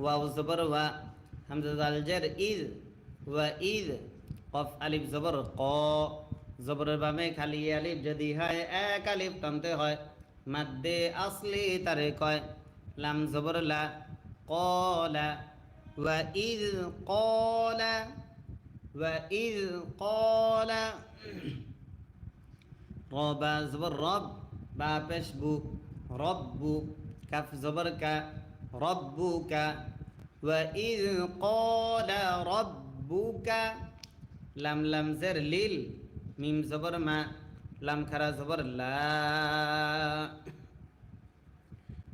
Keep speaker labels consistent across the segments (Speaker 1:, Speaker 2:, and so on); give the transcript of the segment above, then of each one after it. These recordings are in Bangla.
Speaker 1: ওয়াও জবর ওয়া, হামজা জাল জের ইজ, ওয়া ইজ, কফ আলিফ জবর ক, জবরের বামে খালি আলিফ যদি হয় এক আলিফ টানতে হয়, মাদ্দে আসলি তারে কয়। লাম জবর লা, কলা, ওয়া ইজ কলা, ওয়া ইজ কলা। রবা জবর রব, বা পেশ বু, রব্বু, কাফ জবর কা, রব্বুকা, ওয়া ইজ ক্বালা রব্বুকা। লাম লাম জের লিল, মিম জবর মা, লাম খারা জবর লা,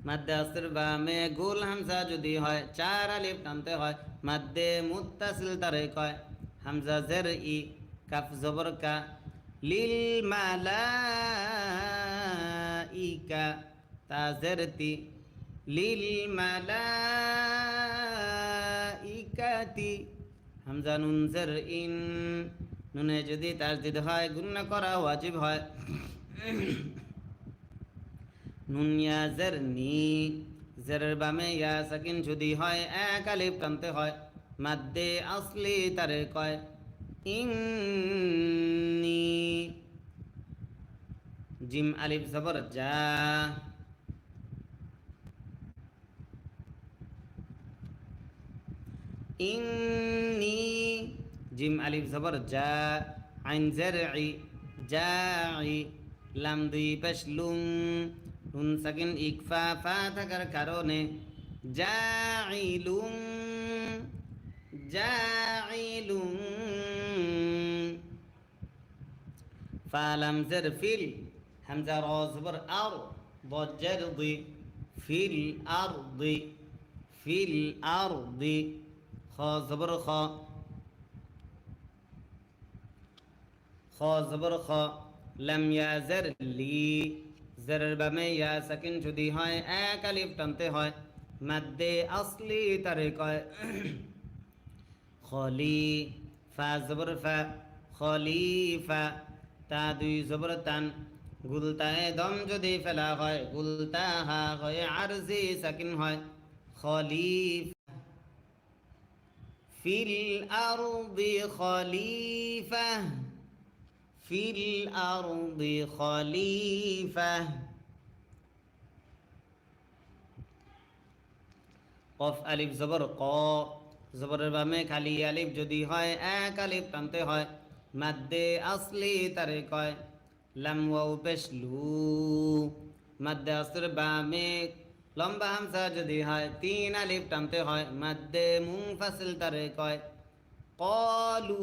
Speaker 1: মাদ্দে আসর বামে গুল হামজা যদি হয় চার আলিফ টানতে হয়, মাদ্দে মুত্তাসিল তারে কয়। হামজা জের ই, কাফ জবর কা, লিল মালাইকা, তা জের তি, লিল মালাইকাতি। হামজা নুন জের ইন, নুনে যদি তাসদিদ হয় গুণনা করা ওয়াজিব হয়। নুন ইয়া জের নি, জেরের বামে ইয়া সাকিন যদি হয় এক আলিফ টানতে হয়, মাদ্দে আসলি তারে কয়। ইন্নি, জিম আলিফ জবর যা, ইন্নি, জিম আলিফ জবর যা, আইন জের ই, জাই, লাম দুই পেশ লুম, নুন সাকিন ইকফা ফা থাকার কারণে জাইলুম, জাইলুম। ফা লাম জের ফিল, হামজা র জবর আর, ضجر ضي، في الأرض، في الأرض، خا زبر خا، خا زبر خا، لم يا زر لي، জেরের বামে ইয়া সাকিন যদি হয় এক আলিফ টানতে হয়, মাদ্দে আসলি তারে কয়। খলি, ফা জবর ফা, খলিফা, তা দুই জবর তান, গুলতায় দম যদি ফেলা হয় গুলতা হা হয় আরজি সাকিন হয়। খলিফ, ফিল আরদি খলিফা, ফিল আরদি খলিফা। কফ আলিফ জবর ক, জবরের বামে খালি আলিফ যদি হয় এক আলিফ টানতে হয়, মাদ্দে আসলি তারে কয়। লাম ওয়াও পেশ লু, মাদ্দে আসর বামে লম্বা হামসা যদি হয় তিন আলিফ টানতে হয়, মাদ্দে মুনফাসিল তারে কয়। কলু,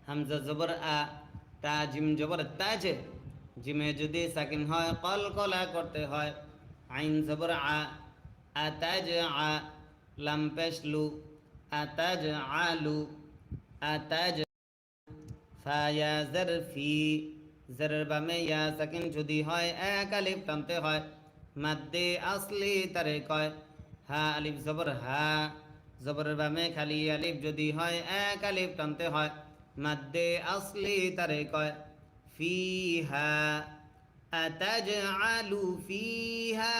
Speaker 1: হামজা জবর আ, তা জিম জবর তাজে, জিমে যদি সাকিন হয় কল কলা করতে হয়। আইন জবর আ, আতাজ আ, লাম পেশ লু, আতাজ আলু, আতাজ। ফা ইয়া জের ফি, জেরের বামে ইয়া সাকিন যদি হয় এক আলিফ টানতে হয়, মাদ্দে আসলি তারে কয়। হা আলিফ জবর হা, জবরের বামে খালি আলিফ যদি হয় এক আলিফ টানতে হয়, মাদ্দে আসলি তারে কয়। ফিহা, আতাজআলু ফিহা,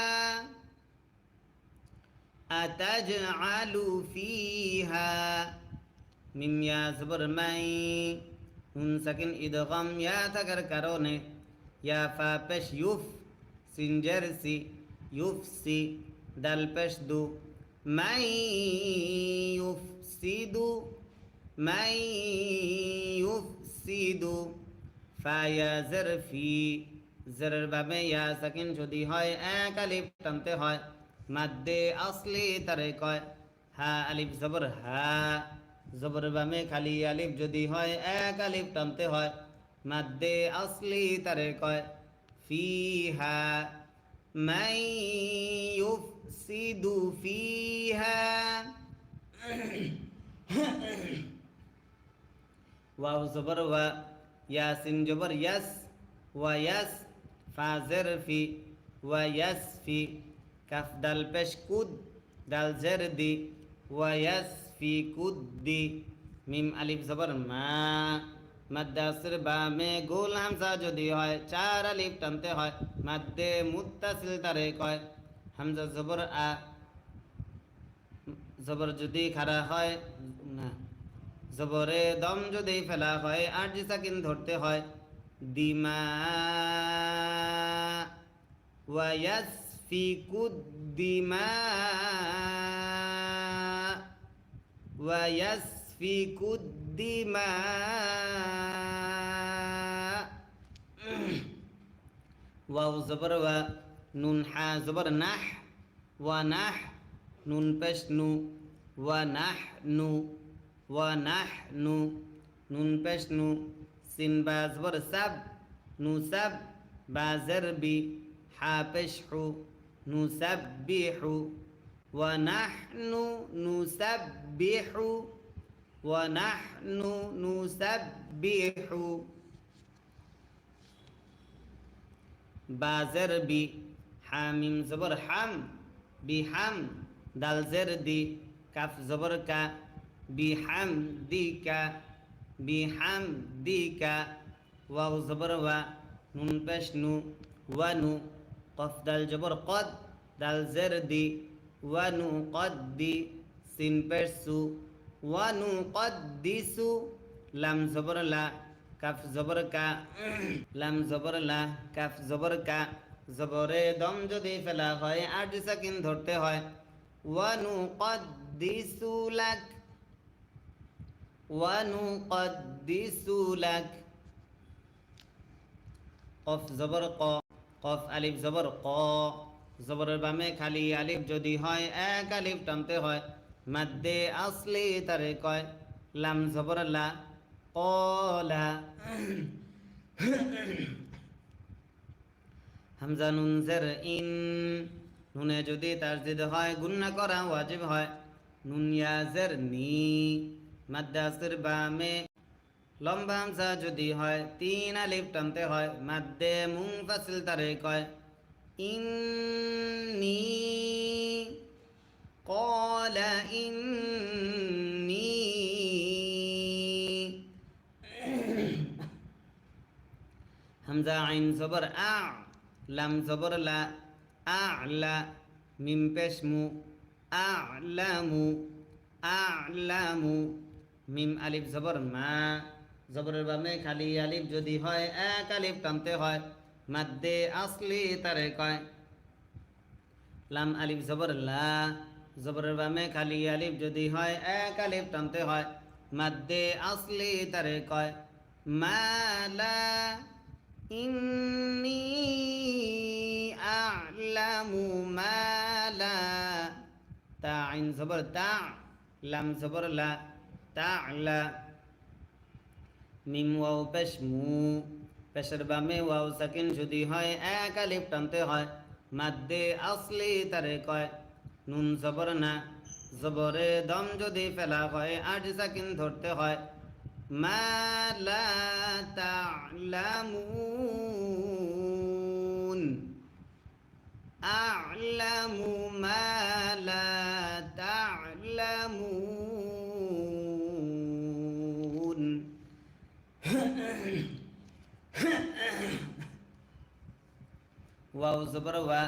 Speaker 1: আতাজআলু ফিহা। মিম ইয়া জবর মাই, নুন সাকিন ইদগাম ইয়া থাকার কারণে ইয়া ফা পেশ ইউফ, সিন জের সি, ইউফসি, দাল পেশ দু, মাই ইউফসিদু, মাই ইউফসিদু। ফা ইয়া জের ফি, জেরের বামে ইয়া সাকিন যদি হয় এক আলিফ টানতে হয়, মাদ্দে আসলি তারে কয়। হা আলিফ জবর হা, জবর বামে খালি আলিফ যদি হয় এক আলিফ টানতে হয়, মাদ্দে আসলি তারে কয়। ফিহা, মাই ইউফসিদু ফিহা। ওয়াও জবর ওয়া, ইয়াসিন জবর ইয়াস, ওয়া ইয়াস, ফা জের ফি, ওয়া ইয়াসফি, কাফ দাল পেশ কুদ, দাল জের দি, ওয়া ইয়াসফি কুদ্দি। মিম আলিফ জবর মা, মাদ্দে আসর বামে গোল হামজা যদি হয় 4 আলিফ টানতে হয় মাদ্দে মুত্তাসিল তারে কয়। হামজা জবর আ, জবর যদি খাড়া হয় না, জবরে দম যদি ফেলা হয় আরজি সাকিন ধরতে হয় দিমা। ওয়ায়াসফিকুদ দিমা, ওয়ায়াসফিকুদ দিমা। ওয়াও জবর ওয়া, নুন হা জবর নাহ, ওয়া নাহ, নুন পেশ নু, ওয়া নাহ নু, ওয়া নাহ নু, নুন পেশ নু। সিন বা জবর সাব, নু সাব, বা জরবি, হা পেশ হু, নু সাব্বিহু। ওয়া নাহনু নুসাব্বিহু, ওয়া নাহনু নুসাব্বিহু। বাজের বি, হামিম জবর হাম, বিহাম, দাল জের দি, কাফ জবর কা, বিহাম দিকা, বিহাম দিকা। ওয়াও জবর ওয়া, নুন পেশ নু, ওয়ানু, কফ দাল জবর কদ, দাল জের দি, ওয়ানু কদ্দি, সিন পেশ সু, ওয়ানু কদ্দিসু। লাম জবর লা, কাফ জবর কা, লাম জবর লা, কাফ জবর কা। জবরে দম যদি ফেলা হয় আরজি সাকিন ধরতে হয় ওয়ানু কদ্দিসু লাক, ওয়ানু কদ্দিসু লাক। কফ জবর ক, কফ আলিফ জবর ক, জবরের বামে খালি আলিফ যদি হয় এক আলিফ টানতে হয় মাদ্দে আসলি তারে কয়। লাম জবর লা, কলা। হামজা নুন জের ইন, নুনে যদি তাসদিদ হয় গুন্না করা ওয়াজিব হয়। নুন ইয়া জের নি, মাদ্দে আসর বামে লম্বা হামজা যদি হয় 3 আলিফ টানতে হয় মাদ্দে মুনফাসিল তারে কয়। ইন্নী, ক্বালা ইন্নী। হামজা আইন জবর আ, লাম জবর লা, আ'লা, মিম পেশ মু, আ'লামু, আ'লামু। মিম আলিফ জবর মা, জবরের বামে খালি আলিফ যদি হয় এক আলিফ টানতে হয় মাদ্দে আসলি তারে কয়। লাম আলিফ জবর লা, জবরের বামে খালি আলিফ যদি হয় এক আলিফ টানতে হয় মাদ্দে আসলি তারে কয়। মালা, ইন্নী আ'লামু মালা। তা আইন জবর তা, লাম জবর লা, তা'লা। মিম ওয়াও পেশ মু, পেশের বামে ওয়াও সাকিন যদি হয় এক আলিফ টানতে হয় মাদ্দে আসলি তারে কয়। নুন জবর না, জবরে দম যদি ফেলা হয় আরজি সাকিন ধরতে হয় মা লা তা'লামুন, আ'লামু মা লা তা'লামুন। ওয়াও জবর ওয়া,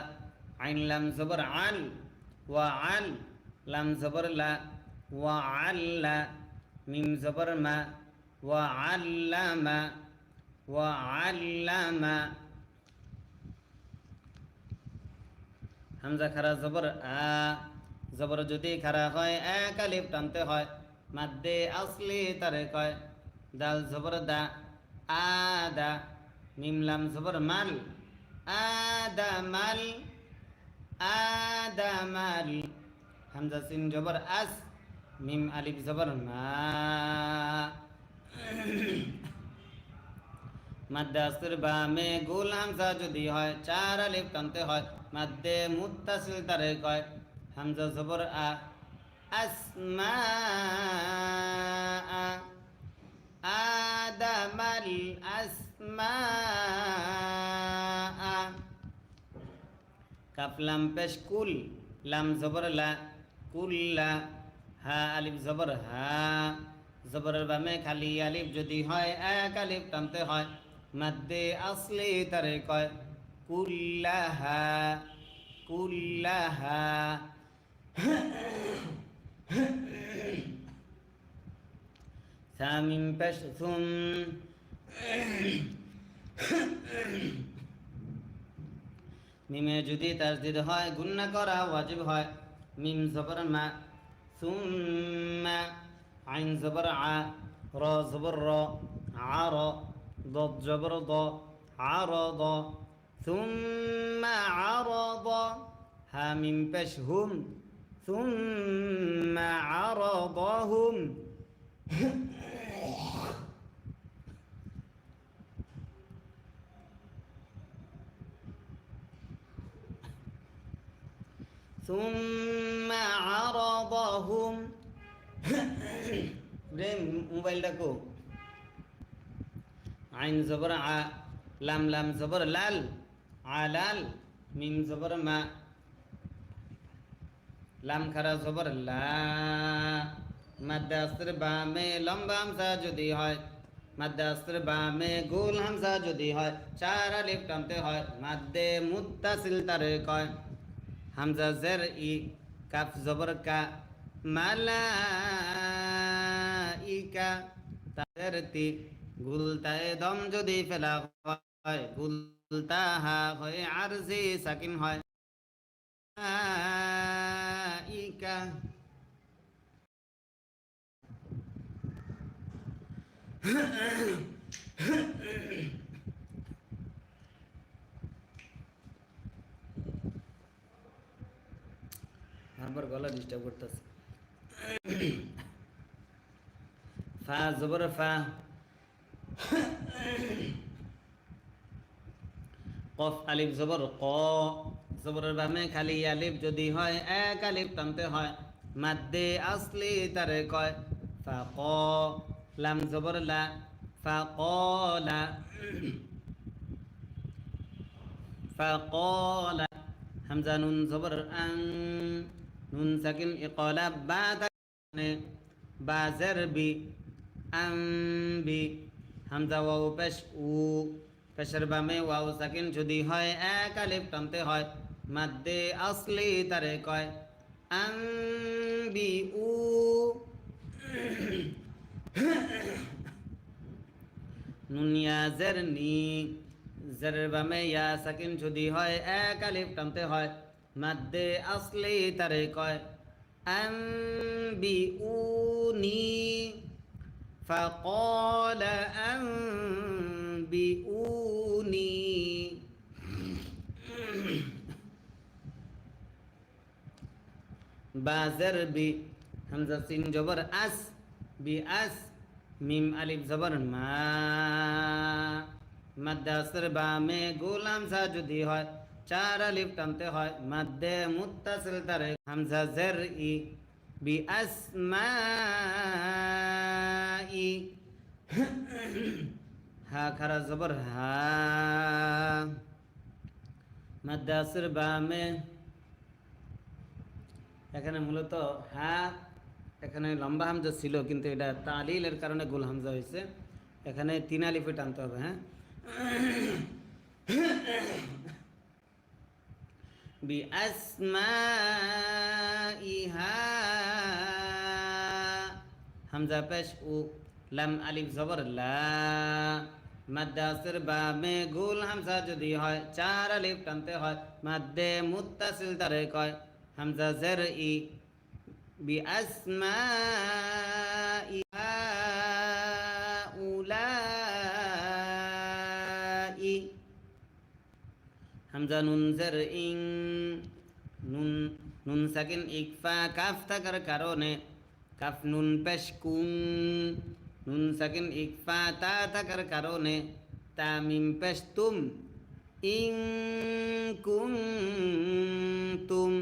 Speaker 1: আইন লাম জবর আল, ওয়া আল, লাম জবর লা, ওয়া আল্লা, মিম জবর মা, ওয়া আল্লামা, ওয়া আল্লামা। হামজা খারা জবর আ, জবর যদি খারা হয় এক আলিফ টানতে হয় মাদ্দে আসলি তারে কয়। দাল জবর দা, আদা, মিম লাম জবর মাল, আদামাল, আদামাল। হামজা সিন জবর আস, মিম আলিফ জবর মা। মাদ্দে আসর বামে গোল হামজা যদি হয় 4 আলিফ টানতে হয় মাদ্দে মুত্তাসিল তারে কয়। হামজা জবর আ, আসমা, আদামাল আসমা। কাফ লাম পেশ কুল, লাম জবর লা, কুল্লা, হা আলিফ জবর হা, জবরের বামে খালি আলিফ যদি হয় এক আলিফ টানতে হয় মাদ্দে আসলি তারে কয় কুল্লাহা কুল্লাহা সামিম পেশ সুম মিমে যদি তাসদিদ হয় গুন্না করা ওয়াজিব হয় মিম জবর মা সুম্মা আইন জবর আ র জবর র আর ضد জবর দ عرض ثم عرض হা মিম পেশ হুম ثم عرضهم ثم عرضهم মোবাইলটা কো আইন জবর আ লাম লাম জবর লাল আলাল মিম জবর মা লাম খারা জবর লা মাদ্দা আসর বামে লম্বা হামজা যদি হয় মাদ্দা আসর বামে গোল হামজা যদি হয় চার আলিফ টানতে হয় মাদ্দে মুত্তাসিল তারে কয় হামজা জের ই কাফ জবর কা মালাইকা তাদের তি গুলতায় দম যদি ফেলা হয় গুলতা হা হয় আরজি সাকিন হয় মালাইকা বারবার গলা ডিস্টার্ব করতেছে ফা জবর ফা কফ আলিফ জবর ক জবরের বামে খালি আলিফ যদি হয় এক আলিফ টানতে হয় মাদ্দে আসলি তারে কয় ফা ক লাম জবর লা ফা ক লা ফা ক লা হামজা নুন জবর আং নুন সাকিন ইকলা বা তানে বা জের বি আম বি হামজা ওয়াও পেশ উ পেশের বামে ওয়াও সাকিন যদি হয় এক আলিফ টানতে হয় মাদ্দে আসলি তারে কয় আম বি উ নুন ইয়া জের নি জেরের বামে ইয়া সাকিন যদি হয় এক আলিফ টানতে হয় মাদ্দে আসলি তারে কয় আম বি উ নি فقال أنبئوني بازر بي همزة سين جبر أس بأس ميم ألف زبر ما مد আসর বামে গোল হামজা যদি হয় চার আলিফ টানতে হয় মাদ্দে মুত্তাসিল তারে হামজা জের ই বি আসমাই হা খারা জবর হা মাদ্দে আসর বামে এখানে মূলত হা এখানে লম্বা হামজা ছিল কিন্তু এটা তালিলের কারণে গোল হামজা হয়েছে এখানে তিন আলিফে টানতে হবে হ্যাঁ বিআসমাইহা হামজা পেশ উ লাম আলিফ জবর লা মাদ্দে আসর বামে গোল হামজা যদি হয় চার আলিফ টানতে হয় মাদ্দে মুত্তাসিল তারে কয় হামজা জের ই বিআসমাইহা উলাই হামজা নুন জের ইং নুন নুন সাকিন ইকফা কাফ থাকার কারণে কাফ নুন পেশ কুং নুন সাকিন ইকফা তা থাকার কারণে তা মিম পেশ তুম ইং কুং তুম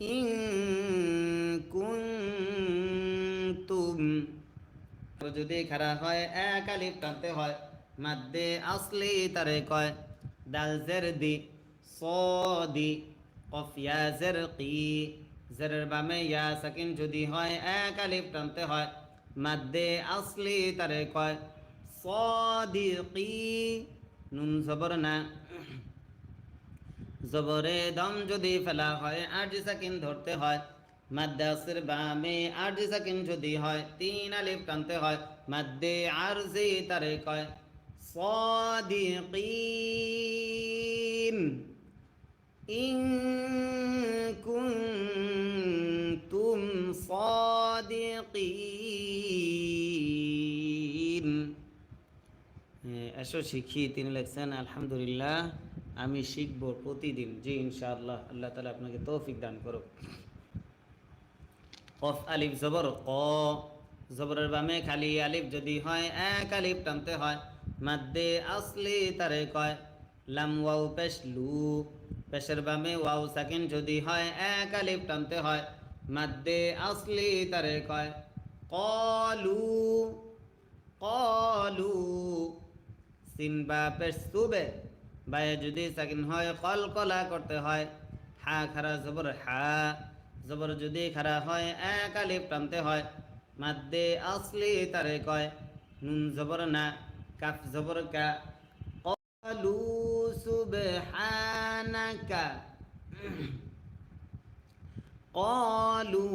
Speaker 1: ইং কুং তুম যদি খারা হয় এক আলিফ টানতে হয় মাদ্দে আসলি তারে কয় দাল জের দি সদি কফ ইয়া জের কি জেরের বামে ইয়া সাকিন যদি হয় এক আলিফ টানতে হয় মাদ্দে আসলি তারে কয় সাদিকি। নুন জবর না, জবরে দম যদি ফেলা হয় আরজি সাকিন ধরতে হয়। মাদ্দে আসর বামে আরজি সাকিন যদি হয় 3 আলিফ টানতে হয়। মাদ্দে আরজি তারে কয় সাদিকিন। ইন কুনতুম সাদিকিন। এসো শিখি, তিনি লিখছেন আলহামদুলিল্লাহ আমি শিখব প্রতিদিন। জি ইনশাআল্লাহ, আল্লাহ তাআলা আপনাকে তৌফিক দান করুক। কফ আলিফ জবর ক, জবরের বামে খালি আলিফ যদি হয় 1 আলিফ টানতে হয়। মাদ্দে আসলি তারে কয় লাম ওয়াও পেশ লু, পেশের বামে ওয়াও সাকিন যদি হয় 1 আলিফ টানতে হয়। মাদ্দে আসলি তারে কয় কলু। কলু সিন বা পেশ সুবে, বায়ে যদি সাকিন হয় কলকলা করতে হয়। হা খারা জবর হা, জবর যদি খারা হয় 1 আলিফ টানতে হয়। মাদ্দে আসলি তারে কয় নুন জবর না, কাফ জবর কা। ক্বালু সুবহানাকা, ক্বালু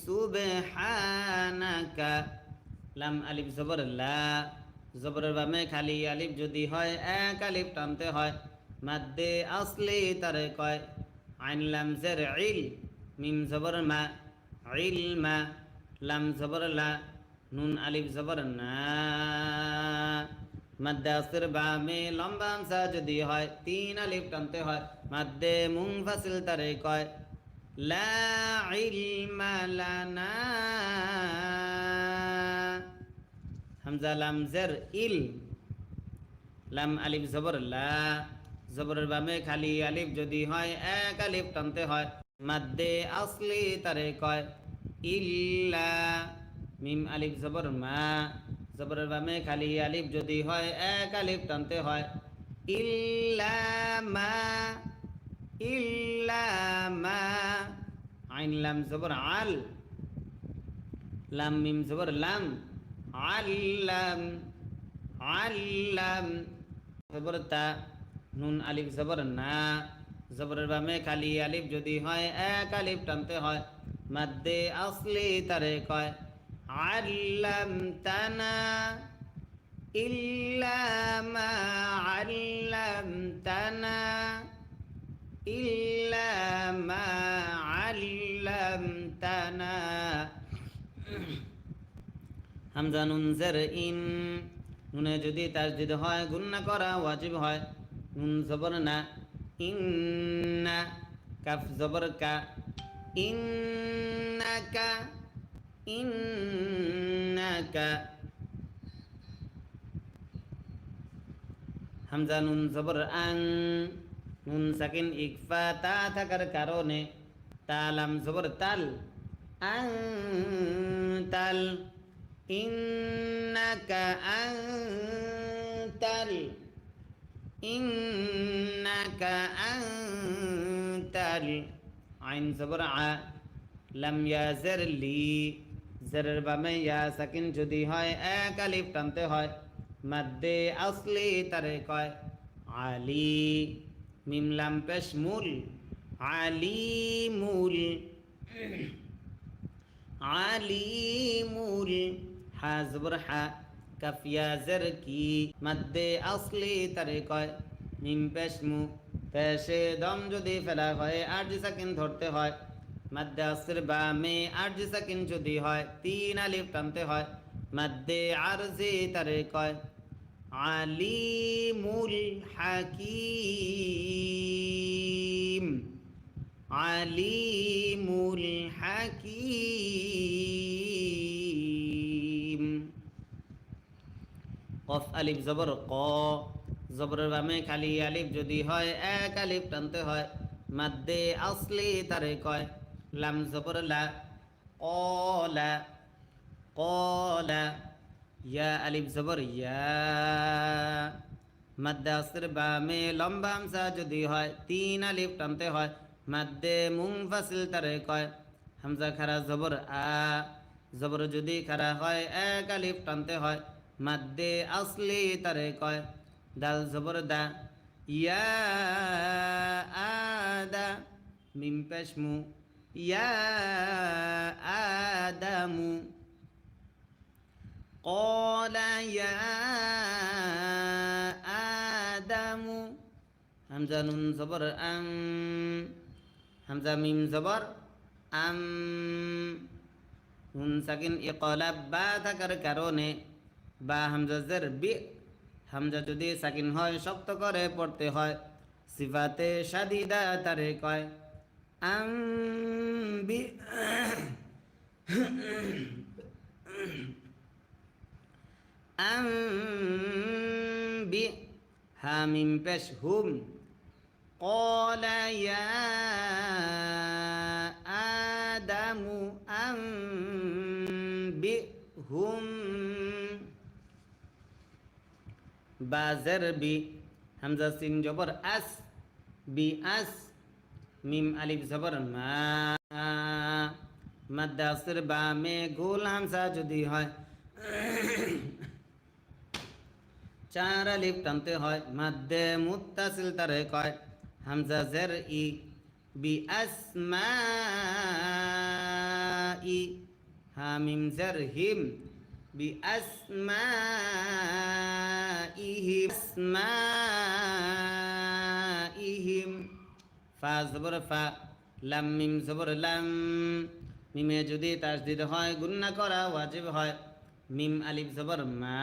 Speaker 1: সুবহানাকা। লাম আলিফ জবর লা, জবরের বামে খালি আলিফ যদি হয় 1 আলিফ টানতে হয়। মাদ্দে আসলি তারে কয় আইন লাম জের ইল, মিম জবর মা, ইলমা। লাম জবর লা, নুন আলিফ জবর না। মাদ্দে আসর বামে লম্বা হামজা যদি হয় 3 আলিফ টানতে হয়। মাদ্দে মুনফাসিল তারে কয় লা ইলমা লানা। হামজা লাম জের ইল, লাম আলিফ জবর লা, জবরের বামে খালি আলিফ যদি হয় 1 আলিফ টানতে হয়। মাদ্দে আসলি তারে কয় ইল্লা। মিম আলিফ জবর মা, জবরের বামে খালি আলিফ যদি হয় 1 আলিফ টানতে হয়। ইল্লা মা, ইল্লা মা। আইন লাম জবর আল, লাম মিম জবর লাম, আল্লাম। আল্লাম জবর তা, নুন আলিফ জবর না, জবরের বামে খালি আলিফ যদি হয় 1 আলিফ টানতে হয়। মাদ্দে আসলি তারে কয় আল্লাম তানা, ইল্লা মা আল্লাম তানা, ইল্লা মা আল্লাম তানা। হামজা নুন জের ইন, নুনে যদি তাসদিদ হয় গুন্না করা ওয়াজিব হয়। নুন জবর না, ইন্না। কাফ জবর কা, ইন্নাকা, ইন্নাকা। হামজা নুন জবর আং, নুন সাকিন ইকফা তা থাকার কারণে তা লাম জবর তাল, আং তাল। ইন্নাকা আনতাল, ইন্নাকা আনতাল। আইন জবর আ, লাম ইয়া জের লি, জেরের বামে ইয়া সাকিন যদি হয় 1 আলিফ টানতে হয়। মাদ্দে আসলি তারে কয় আলি। মিম লাম পেশ মুল, আলিমুল, আলিমুল। হা জবর হা, কাফ ইয়া জের কি, মাদ্দে আসলি তারে কয় মিম পেশ মু, পেশে দম যদি ফেলা হয় আরজি সাকিন ধরতে হয়। মাদ্দে আসর বামে আরজি সাকিন যদি হয় 3 আলিফ টানতে হয়। মাদ্দে আরজি তারে কয় আলিমুল হাকিম, আলিমুল হাকিম। কফ আলিফ জবর ক, জবরের বামে খালি আলিফ যদি হয় 1 আলিফ টানতে হয়। মাদ্দে আসলি তারে কয় লাম জবর লা, কলা, কলা। ইয়া আলিফ জবর ইয়া, মাদ্দে আসর বামে লম্বা হামজা যদি হয় 3 আলিফ টানতে হয়। মাদ্দে মুনফাসিল তারে কয় হামজা খারা জবর আ, জবর যদি খারা হয় এক আলিফ টানতে হয় মাদ্দে আসলি তারে কয় দাল জবর দা ইয়া আদা মিম পেশমু ইয়া আদামু قال يا آدم হামজা নুন জবর হামজা মিম জবর আম নুন সাকিন ইকলাব বা থাকার কারণে বা হামজা জের বি হামজা যদি সাকিন হয় শক্ত করে পড়তে হয় সিফাতে শাদিদা তারে কয় আম বি আম বি হামিম পেশ হুম قال يا آدم أنبئهم بازر بي همزة سين جبر أس بي أس ميم ألف زبر ما مد أصر با में গোল হামজা যদি হয় চার আলিফ টানতে হয় মাদ্দে মুত্তাসিল তারে কয় হামজা জের ই বি আসমাই হামিম জের হিম বি আসমাইহিম ফা জবর ফা লাম মিম জবর লাম মিমে যদি তাসদিদ হয় গুন্না করা ওয়াজিব হয় মিম আলিফ জবর মা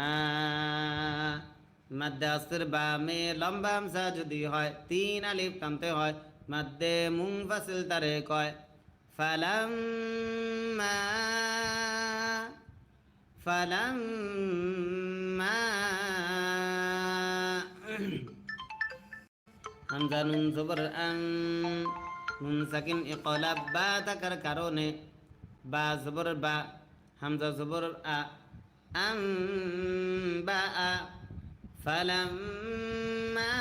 Speaker 1: মাদ্দে আসর বা মে লম্বা হামজা যদি হয় তিন আলিফ টানতে হয় মাদ্দে মুনফাসিল তারে কয় ফালাম্মা ফালাম্মা হামজা নুন জবর নুন সাকিন ইকলাব বা থাকার কারণে বা জবর বা হামজা জবর আম বা فلما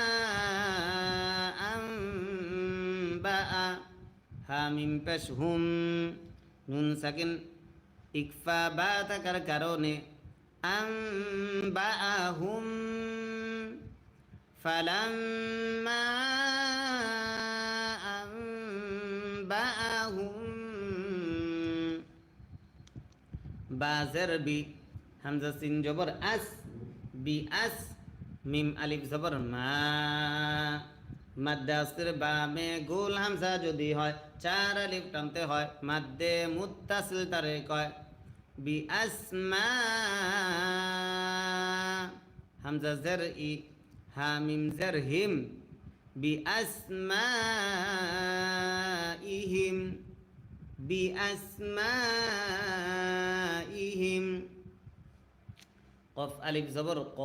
Speaker 1: أنبأ হামিম পেশ হুম নুন সাকিন ইকফা বা থাকার কারণে আনবাআহুম ফালাম্মা আনবাআহুম বাজের বি হামজা সিন জবর আস বি আস মিম আলিফ জবর মা মাদ্দে আসর বা মে গোল হামজা যদি হয় চার আলিফ টানতে হয় মাদ্দে মুত্তাসিল তারে কয় বি আসমা হামজা জের ই হামিম জের হিম বি আসমাইহিম বি আসমাইহিম কফ আলিফ জবর ক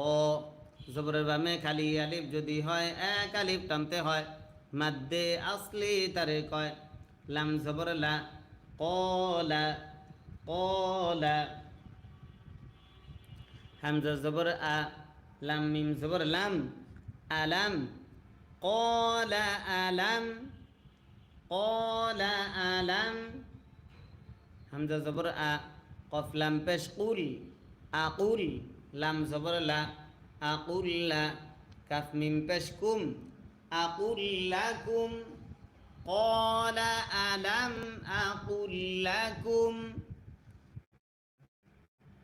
Speaker 1: জবরের বামে খালি আলিফ যদি হয় এক আলিফ টানতে হয় মাদ্দে আসলি তারে কয় লাম জবর লা কলা কলা হামজা জবর আ লাম মিম জবর লাম আলাম কলা আলাম কলা আলাম হামজা জবর আ কফ লাম পেশ কুল আকুল লাম জবর লা আকুল্লা কাফ মিম পেশ কুম আকুল্লাকুম ক্বালা আলাম আকুল্লাকুম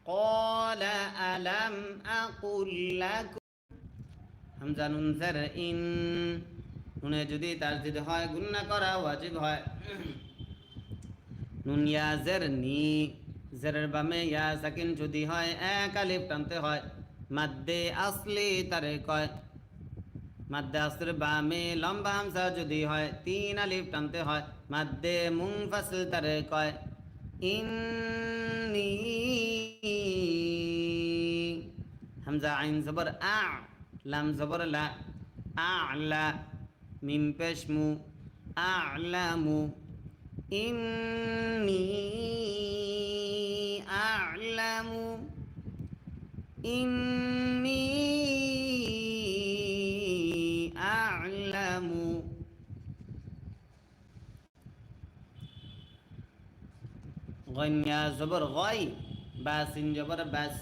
Speaker 1: ক্বালা আলাম আকুল্লাকুম হামজা নুন জের ইন নুনে যদি তাসদিদ হয় গুন্না করা ওয়াজিব হয় নুন ইয়া জের নি জেরের বামে ইয়া সাকিন যদি হয় এক আলিফ টানতে হয় মাদ্দে আসলি তারে কয় মাদ্দে আসর বামে লম্বা হামজা যদি হয় তিন আলিফ টানতে হয় মাদ্দে মুনফাসিল তারে কয় ইন্নী হামজা আইন জবর আ লাম জবর লা আ'লা মিম পেশ মু আ'লামু ইন্নী আ'লামু ইন্নী আ'লামু গন্যা জবর গয়, বা সিন জবর বাস,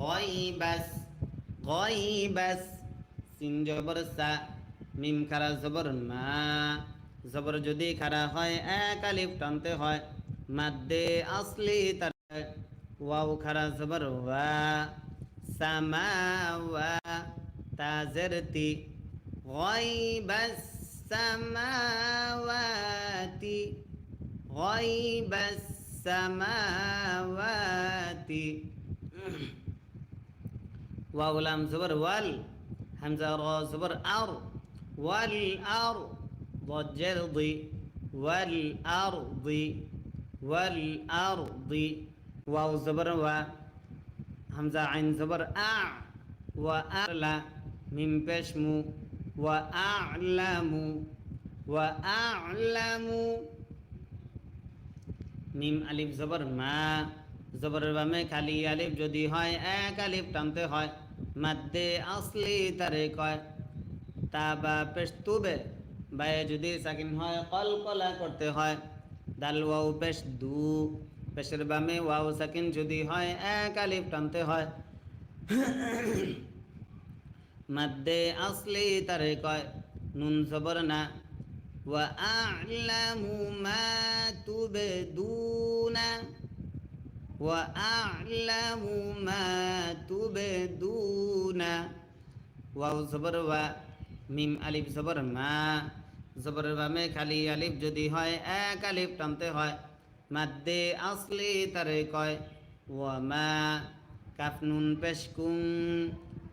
Speaker 1: গয় বাস, গয় বাস, সিন জবর সা, মিম খারা জবর মা, জবর যদি খারা হয় এক আলিফ টানতে হয়, মাদ্দে আসলি তার ওয়াও খারা জবর ওয়া, সামাওয়া, তাজের তি, গয়বাস সামাওয়াতি, গয়বাস সামাওয়াতি। ওয়াও লাম জবর ওয়াল, হামজা র জবর আর, ওয়াল আর, ضجر ضي، والأرض، والأرض، واو زبر و، همزة عين زبر وأعلى، من بشمو، وأعلم، وأعلم، মিম আলিফ জবর মা, জবরের বামে খালি আলিফ যদি হয় এক আলিফ টানতে হয়, মাদ্দে আসলি তারে কয়। তা বা পেশ তুবে, বায়ে যদি সাকিন হয় কলকলা করতে হয়। দাল ওয়াও পেশ দু, পেশের বামে ওয়াও সাকিন যদি হয় এক আলিফ টানতে হয়, মাদ্দে আসলি তারে কয়। নুন জবর না, ওয়া আ'লামু মা তুবদুনা, ওয়া আ'লামু মা তুবদুনা। ওয়াও জবর ওয়া, মিম আলিফ জবর মা, জবরের বামে খালি আলিফ যদি হয় এক আলিফ টানতে হয়, মাদ্দে আসলি তারে কয়। ওয়া মা, কাফ নুন পেশ কুম,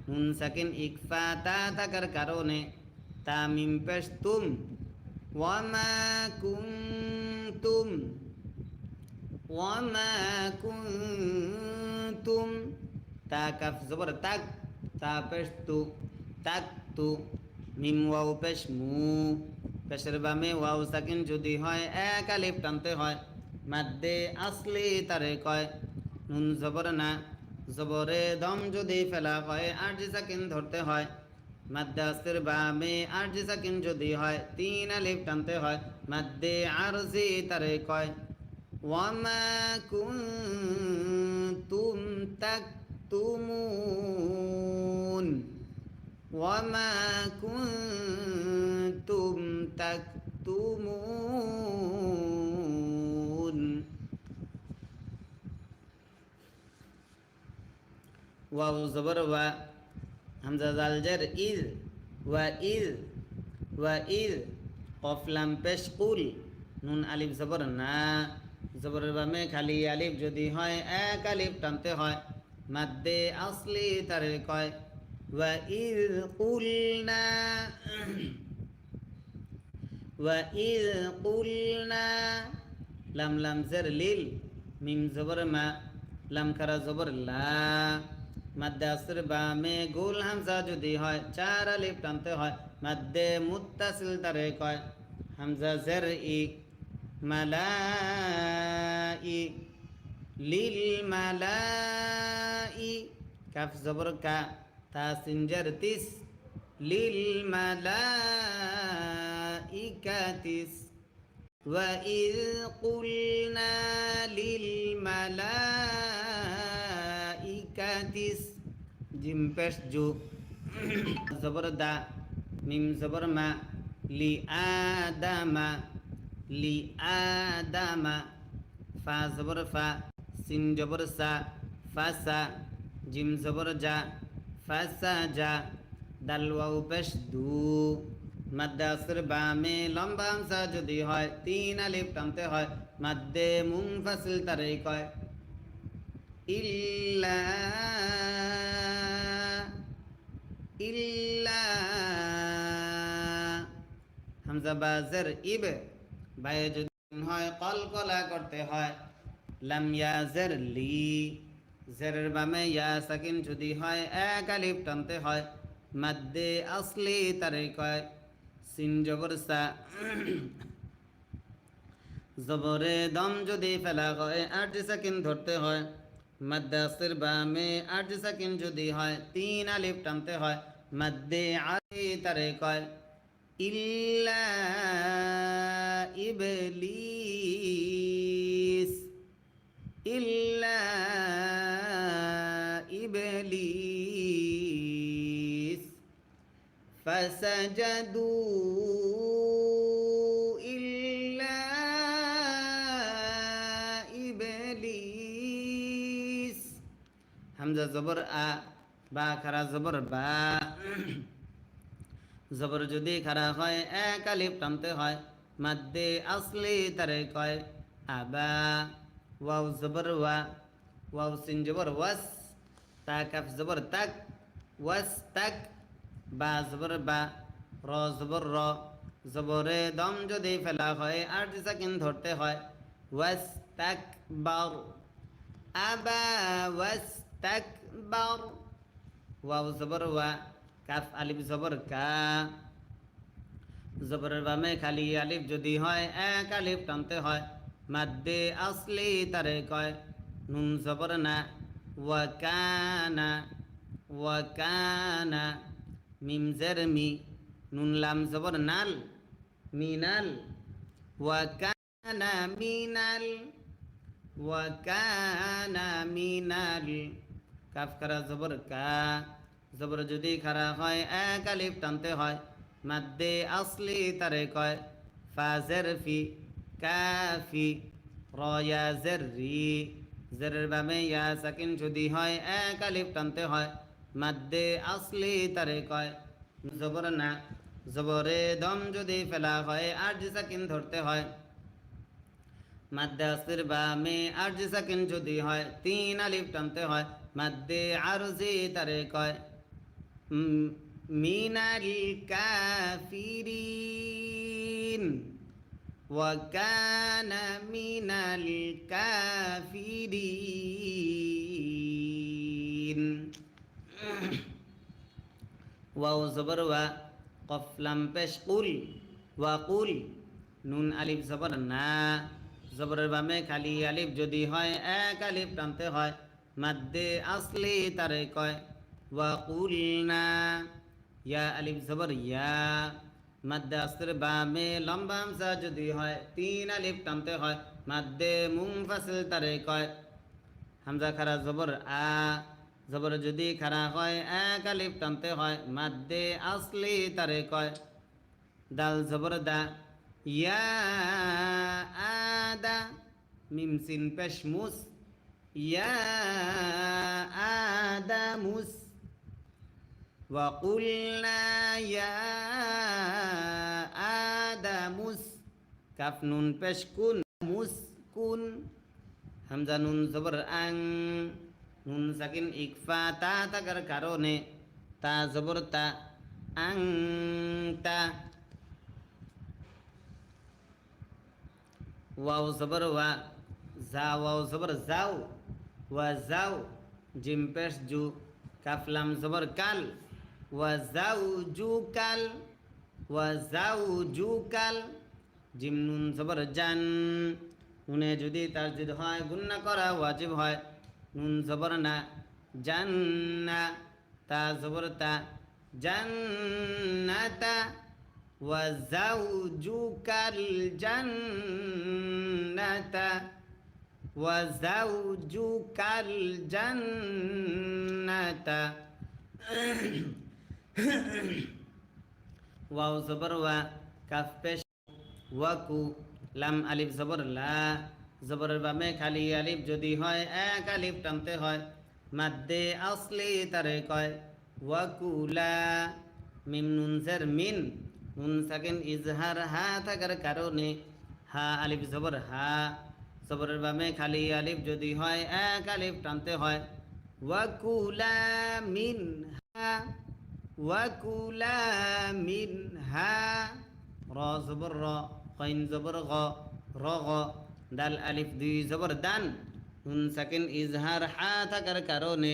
Speaker 1: নুন সাকিন ইকফা তা থাকার কারণে তা মিম পেশ তুম, ওয়া মা কুনতুম, ওয়া মা কুনতুম। তা কাফ জবর তাক, তা পেশ তু, তাক তু। মিম ওয়াও পেশ মু, পেশের বামে ওয়াও সাকিন যদি হয় এক আলিফ টানতে হয়, মাদ্দে আসলি তারে কয়। নুন জবর না, জবরে দম যদি ফেলা হয় আরজি সাকিন ধরতে হয়, মাদ্দে আসলির বামে আরজি সাকিন যদি হয় তিন আলিফ টানতে হয়, মাদ্দে আরজি তারে কয়। ওয়ামা কুনতুম তাকতুমুন, ওয়ামা কুনতুম তাকতুমুন। ওয়াও জবর ওয়া, হামজা জাল জের ইজ, ওয়া ইজ, ওয়া ইজ, কফ লাম পেশ কুল, নুন আলিফ জবর না, জবরের বামে খালি আলিফ যদি হয় এক আলিফ টানতে হয়, মাদ্দে আসলি তারে কয়। ওয়া ইজ কুলনা, ওয়া ইজ কুলনা। লাম লাম জের লিল, মিম জবর মা, লাম খারা জবর লা, মাদ্দে আসর বামে গোল হামজা যদি হয় চার আলিফ টানতে হয়, মাদ্দে মুত্তাসিল তারে কয়। হামজা জের ই, মালাই, লিল মালাই, কাফ জবর কা, তা সিনজার তিস, লিল মালাইকাতিস। وَإِذْ قُلْنَا لِلْمَلَائِكَةِ জিম পেশ জু, জবর দা, মিম জবর মা, লি আদামা, লি আদামা। ফা জবর ফা, সিন জবর সা, ফাসা, জিম জবর জা, ফাসা জা। দাল ওয়াও পেশ দু, মাদ্দে আসর বামে লম্বা হামজা যদি হয় তিন আলিফ টানতে হয়, মাদ্দে মুনফাসিল তারে কয়। ইল্লা, ইল্লা, হামজা বাজের ইব, বায়ে যদি হয় কলকলা করতে হয়। লাম ইয়াজের লি, জেরের বামে ইয়া সাকিন যদি হয় এক আলিফ টানতে হয়, মাদ্দে আসলি তারে কয়। সিন জবর সা, জবরে দম যদি ফেলা হয় আরজি সাকিন ধরতে হয়, মাদ্দে আসর বামে আরজি সাকিন যদি হয় তিন আলিফ টানতে হয়, মাদ্দে আলি তারে কয়। ইল্লা ইবলিস, ইল্লা ইবলিস ফাসাজাদু ইল্লা ইবলিস। হামজা জবর আ, বা খারা জবর বা। জবর যদি খারা হয় এক আলিফ টানতে হয়, মাদ্দে আসলি তারে কয় আবা। ওয়াও জবর ওয়া, ওয়াও সিন জবর ওয়াস, তা কাফ জবর তাক, ওয়াস তাক। বা জবর বা, র জবর র। জবরে দম যদি ফেলা হয় আর সাকিন ধরতে হয়, ওয়াস তাক বার, আবা ওয়াস তাক বার। ওয়াও জবর ওয়া, কাফ আলিফ জবর কা। জবরের বামে খালি আলিফ যদি হয় এক আলিফ টানতে হয়, মাদ্দে আসলি তারে কয় নুন জবর না, ওয়াকানা ওয়াকানা। মিম জের মি, নুন লাম জবর নাল, মিনাল। ওয়াকানা মিনাল, ওয়াকানা মিনাল। কাফ খারা জবর কা। জবর যদি খারা হয় এক আলিফ টানতে হয়, মাদ্দে আসলি তারে কয় ফাজের ফি, কাফি। রয়া জের রি, জেরের বামে ইয়া সাকিন যদি হয় এক আলিফ টানতে হয়, মাদ্দে আসলি তারে কয় জবর না। জবরে দম যদি ফেলা হয় আর সাকিন ধরতে হয়, মাদ্দে আসলির বামে আর সাকিন যদি হয় তিন আলিফ টানতে হয়, মাদ্দে আরজি তারে কয় মিনাল কাফিরিন। ওয়াকানা মিনাল কাফিরিন। ওয়াও জবর ওয়া, কফ লাম পেশ কুল, ওয়াকুল। নুন আলিফ জবর না। জবরের বামে খালি আলিফ যদি হয় এক আলিফ টানতে হয়, মাদ্দে আসলি তারে কয় ওয়াকুলনা। ইয়া আলিফ জবর ইয়া, মাদ্দে আসলির বামে লম্বা হামজা যদি হয় তিন আলিফ টানতে হয়, মাদ্দে মুনফাসিল তারে কয় হামজা খারা জবর আ। জবর যদি খারা হয় এক আলিফ টানতে হয়, মাদ্দে আসলি তারে কয় দাল জবর দা, ইয়া আদা। মিম সিন পেশ মুস, ইয়া আদামুস। وقلنا يا آدم কাফ নুন পেশ কুন, মুসকুন। হামজা নুন জবর আং, নুন সাকিন ইকফা তা থাকার কারণে তা জবর তা, আং তা। ওয়াও জবর ওয়া, জা ওয়াও জবর যাও, ওয়া যাও। জিম পেশ জু, কাফ লাম জবর কাল, ওয়া যাও জু কাল, ওয়া যাও জু কাল। জিম নুন জবর জান, নুনে যদি তাসদিদ হয় গুন্না করা ওয়াজিব হয়, নুন জবর না, জান্না। তা জবর তা, জান্নাতা। ওয়া যাওজুকাল জান্নাতা, ওয়া যাওজুকাল জান্নাতা। ওয়াও জবর ওয়া, কাফ পেশ ওয়াকু। লাম আলিফ জবর লা। জবরের বামে খালি আলিফ যদি হয় এক আলিফ টানতে হয়, মাদ্দে আসলি তারে কয় ওয়াকুলা। মিম নুন জের মিন, নুন সাকিন ইজহার হা থাকার কারণে হা আলিফ জবর হা। জবরের বামে খালি আলিফ যদি হয় এক আলিফ টানতে হয়, ওয়াকুলা মিন হা, ওয়াকুলা মিন হা। র জবর র, কইন জবর গ, র গ। দাল আলিফ দুই জবর দান, নুন সাকিন ইজহার হা থাকার কারণে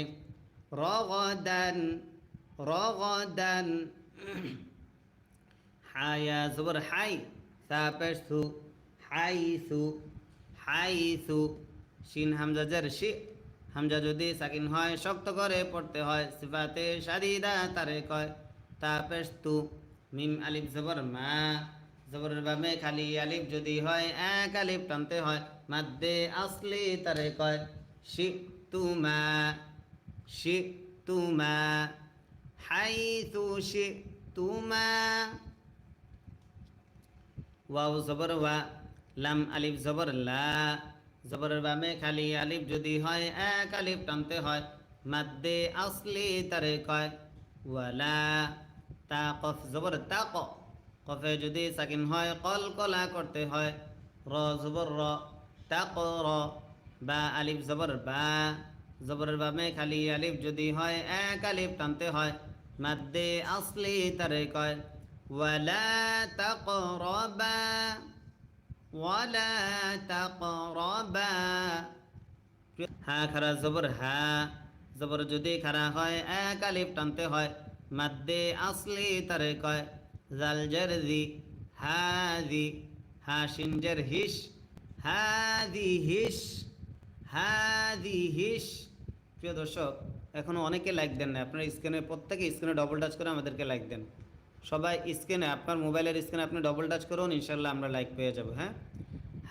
Speaker 1: রগদান, রগদান। হায়া জবর হাই, সা পেশ সু, হাইসু, হাইসু। শিন হামজা জের শি, হামজা যদি সাকিন হয় শক্ত করে পড়তে হয়, সিফাতে শাদিদা তারে কয় তা পেশ তু। মিম আলিফ জবর মা। জবরের বামে খালি আলিফ যদি হয় এক আলিফ টানতে হয়, মাদ্দে আসলি তারে কয় শিতুমা শিতুমা হাইতু শিতুমা ওয়াও জবর ওয়া লাম আলিফ জবর লা জবরের বামে খালি আলিফ যদি হয় এক আলিফ টানতে হয় মাদ্দে আসলি তারে কয় ওয়ালা তা কফ জবর তা ক কফে যদি সাকিন হয় কলকলা করতে হয় র জবর র তা ক র বা আলিফ জবর বা জবরের বামে খালি আলিফ যদি হয় এক আলিফ টানতে হয় মাদ্দে আসলি তারে কয় ওয়ালা তাকরাবা ওয়ালা তাকরাবা হা খারা জবর হা জবর যদি খারা হয় এক আলিফ টানতে হয় মাদ্দে আসলি তারে কয় জাল জারজি হাদি হা শিনজের হিস হাদি হিস হাদি হিস। প্রিয় দর্শক, এখনো অনেকে লাইক দেন না, আপনার স্ক্রিনে প্রত্যেকে স্ক্রিনে ডবল টাচ করে আমাদেরকে লাইক দেন। সবাই স্ক্রিনে আপনার মোবাইলের স্ক্রিনে আপনি ডবল টাচ করুন, ইনশাল্লাহ আমরা লাইক পেয়ে যাব। হ্যাঁ,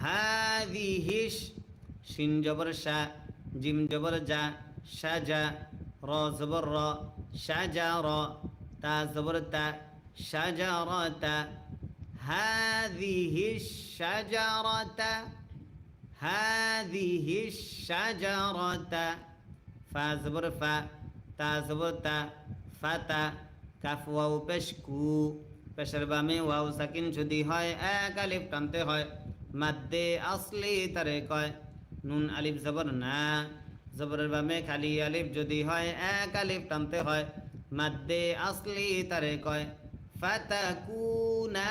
Speaker 1: হাদি হিস শিন জবর শা জিম জবর যা সাজা র জবর র সাজা র তা জবর তা সাজা র তা হাদিহি শাজারাতা হাদিহি শাজারাতা ফা জবর ফা তা জবর তা ফাতা কাফ ওয়াও পেশ কু পেশের বামে ওয়াও সাকিন যদি হয় এক আলিফ টানতে হয় মাদ্দে আসলি তারে কয় নুন আলিফ জবর না জবরের বামে খালি আলিফ যদি হয় এক আলিফ টানতে হয় মাদ্দে আসলি তারে কয় ফাতাকুনা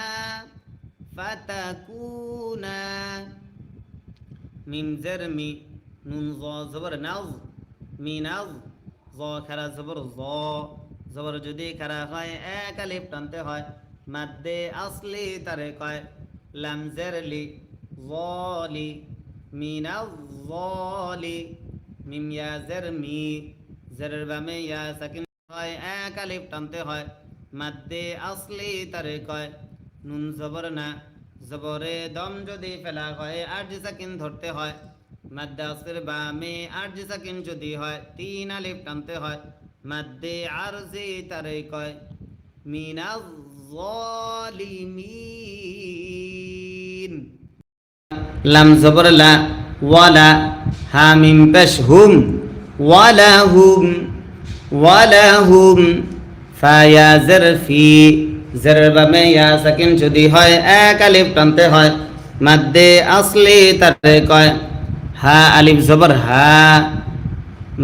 Speaker 1: ফাতাকুনা মিম জের মি নুন জ জবর নাজ মিনাজ জ খারা জবর জ জবর যদি খারা হয় এক আলিফ টানতে হয় মাদ্দে আসলি তারে কয় লাম জের লি জলি মিনাজ জলি মিম ইয়া জের মি জেরের বামে ইয়া সাকিন হয় এক আলিফ টানতে হয় মাদ্দে আসলি তারে কয় নুন জবর না জবরে দম যদি ফেলা হয় আরজি সাকিন ধরতে হয় মাদ্দে আসলির বামে আরজি সাকিন যদি হয় তিন আলিফ টানতে হয় মাদ্দে আরজি তারে কয় মিনাজ জালিমিন লাম জবর লা ওয়ালা হা মিম পেশ হুম ওয়ালা হুম ওয়ালা হুম ফা ইয়া জের ফি জেরের বামে ইয়া সাকিন যদি হয় এক আলিফ টানতে হয় মাদ্দে আসলি তারে কয় হা আলিফ জবর হা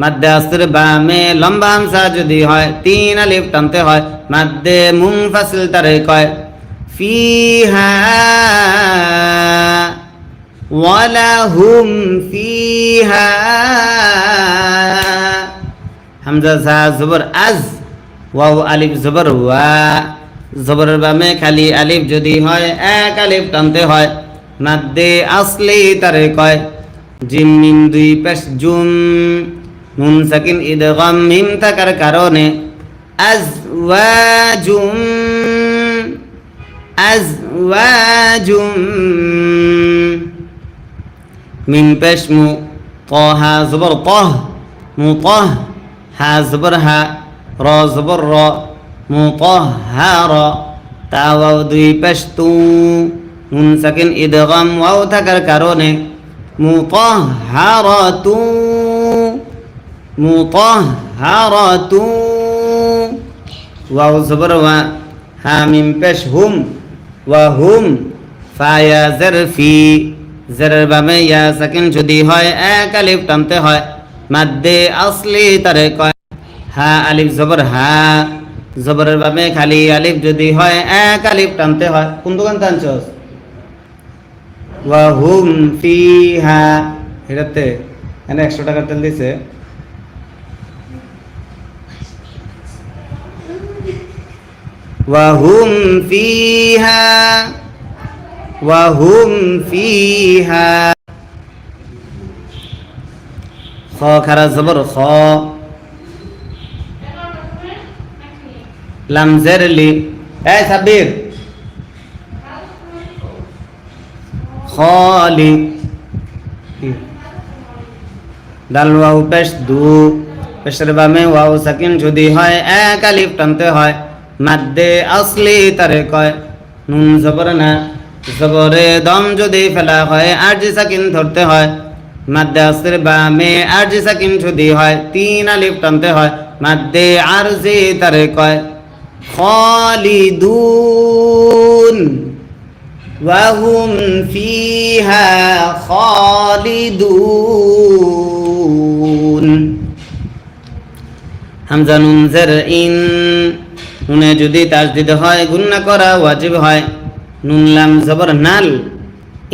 Speaker 1: মাদ্দে আসলির বামে লম্বা হামজা যদি হয় তিন আলিফ টানতে হয় মাদ্দে মুনফাসিল তারে কয় ফিহা ওয়ালাহুম ফিহা হামজা জা জবর আজ ওয়াও আলিফ জবর ওয়া জবরের বামে খালি আলিফ যদি হয় এক আলিফ টানতে হয় মাদ্দে আসলি তারে কয় জিম মিম দুই পেশ জুম নুন সাকিন ইদগাম মিম থাকার কারণে আজওয়াজুম আজওয়াজুম মিম পেশ মু طه زبر طه مطه ها زبر ها را زبر را مطهر তা ওয়াও দুই পেশ তু নুন সাকিন ইদগাম ওয়াও থাকার কারণে মুতাহহারাতু মুতাহহারাতু ওয়াও জবর ওয়া হা মিম পেশ হুম ওয়া হুম ফা ইয়া জারফি জেরের বামে ইয়া সাকিন যদি হয় এক আলিফ টানতে হয় মাদ্দে আসলি তারে কয় হা আলিফ জবর হা জবরের বামে খালি আলিফ যদি হয় এক আলিফ টানতে হয় কোন দোকান টানছস ওয়া হুম ফিহা এটাতে এনে 100 টাকা তেল দিছে ওয়া হুম ফিহা ওয়া হুম ফিহা খ খারা জবর খ লাম জের লি এই সাব্বির খালি দাল ওয়াও পেশ দু পেশের বামে ওয়াও সাকিন যদি হয় এক আলিফ টানতে হয় মাদ্দে আসলি তারে কয় নুন জবর না জবরে দম যদি ফেলা হয় আরজি সাকিন ধরতে হয় মাদ্দে আসর বামে আরজি সাকিন যদি হয় তিন আলিফ টানতে হয় মাদ্দে আরজি তারে কয় খালিদুন ওয়াহুম ফিহা খালিদুন হামজা নুন জের ইন নুনে যদি তাসদিদ হয় গুন্না করা ওয়াজিব হয় নুন লাম জবর নাল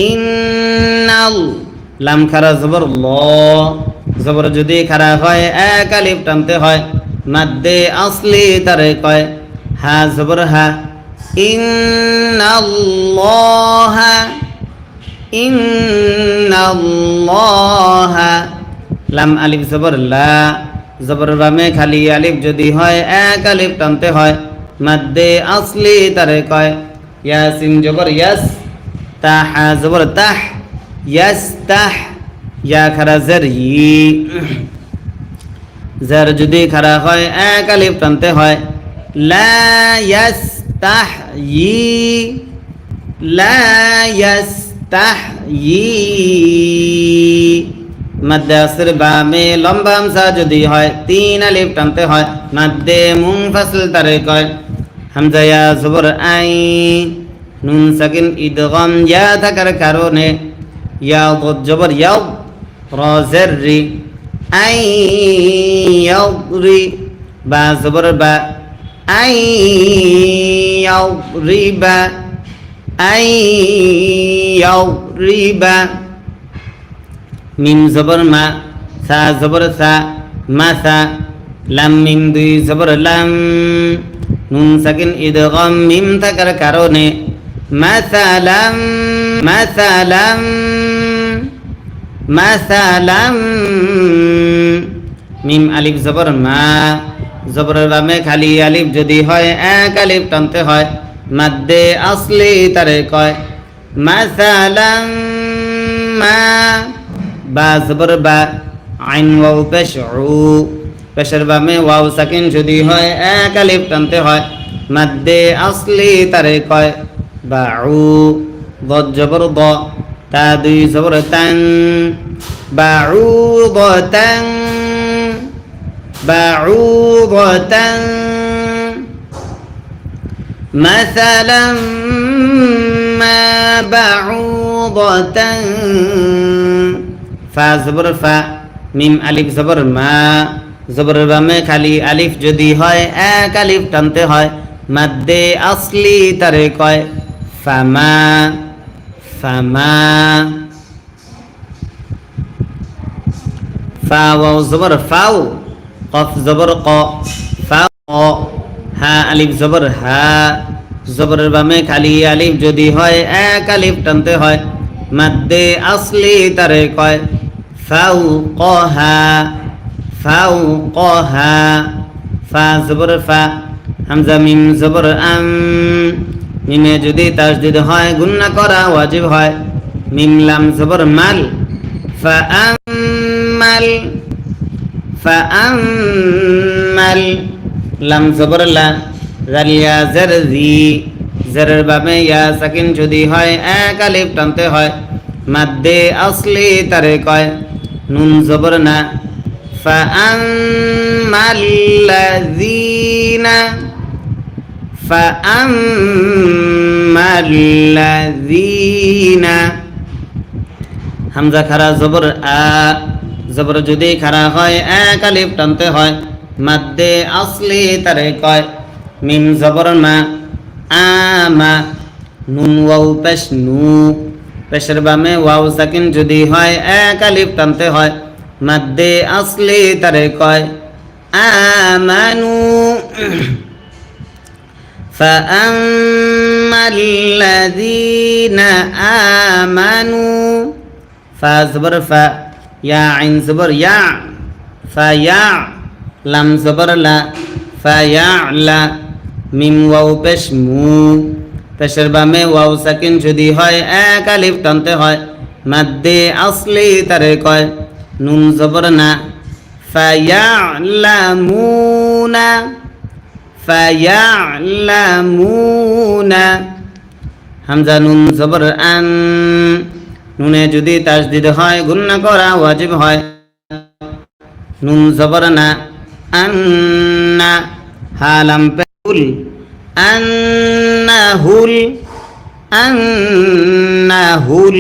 Speaker 1: ইন্নাল লাম খারা জবর ল জবর যদি খারা হয় এক আলিফ টানতে হয় মাদ্দে আসলি তারে কয় হা জবর হা ইন্নাল্লাহা ইন্নাল্লাহা লাম আলিফ জবর লা জবর বামে খালি আলিফ যদি হয় এক আলিফ টানতে হয় মাদ্দে আসলি তারে কয় ইয়াসিন জবর ইয়াস তাহ জবর তাহ ইয়াস্তাহ ইয়া খারা জের ই জের যদি খারা হয় এক আলিফ টানতে হয় লা ইয়াস্তাহয়ি লা ইয়াস্তাহয়ি মাদ্দে আসর বামে লম্বা হামজা যদি হয় তিন আলিফ টানতে হয় মাদ্দে মুনফাসিল তারে কয় হামজা ইয়া জবর আই নুন সাকিন ইদগাম ইয়া থাকার কারণে ইয়া জবর ইয়াও র জের রি আই ইয়াও রি বা জবর বা আই ইয়াও রিবা আই ইয়াও রিবা মিম জবর মা সা জবর সা মাসা লাম মিম দুই জবর লাম নুন সাকিন ইদগাম মিম থাকার কারণে মাসালাম মাসালাম মাসালাম মিম আলিফ জবর মা জবরের বামে খালি আলিফ যদি হয় এক আলিফ টানতে হয় মাদ্দে আসলি তারে কয় মাসালাম মা বা জবর বা আইন ওয়াও পেশ উ পেশের বামে ওয়াও সাকিন যদি হয় এক আলিফ টানতে হয় মাদ্দে আসলি তারে কয় বা উ বদ জবর ব তা দুই জবর তাং বা উ ব তাং بعوضة مثلا ما بعوضة فا زبر فا মিম আলিফ জবর মা জবরের বামে খালি আলিফ যদি হয় এক আলিফ টানতে হয় মাদ্দে আসলি তারে কয় ফামা ফামা ফা ওয়াও জবর ফাও কফ জবর ক ফা হা আলিফ জবর হা জবরের বামে খালি আলিফ যদি হয় এক আলিফ টানতে হয় মাদ্দে আসলি তারে কয় ফাউ কহা ফাউ কহা ফা জবর ফা হামজা মিম জবর আম মিমে যদি তাসদিদ হয় গুন্না করা ওয়াজিব হয় মিম লাম জবর মাল ফা আমাল فأمل لم زبر لا জালিয়া জের জি জেরের বামে ইয়া সাকিন যদি হয় এক আলিফ টানতে হয় মাদ্দে আসলি তারে কয় নুন জবর না ফাআম্মাল্লাযীনা ফাআম্মাল্লাযীনা হামজা খারা জবর আ জবর যদি খারা হয় এক আলিফ টানতে হয় মাদ্দে আসলি তারে কয় মিম জবর মা আমা নুন ওয়াও পেশ নু পেশের বামে ওয়াও সাকিন যদি হয় এক আলিফ টানতে হয় মাদ্দে আসলি তারে কয় আমানু ফাআম্মাল্লাযীনা আমানু ফা জবর ফা ইয়া আইন জবর ইয়া ফায়া লাম জবর লা ফায়ালা মিম ওয়াও পেশ মু পেশের বামে ওয়াও সাকিন যদি হয় এক আলিফ টানতে হয় মাদ্দে আসলি তারে কয় নুন জবর না ফায়ালামুনা ফায়ালামুনা হামজা নুন জবর আন নুনে যদি তাসদিদ হয় গুণনা করা ওয়াজিব হয় নুন জবর না আন্না হালাম পেহুল আন্নাহুল আন্নাহুল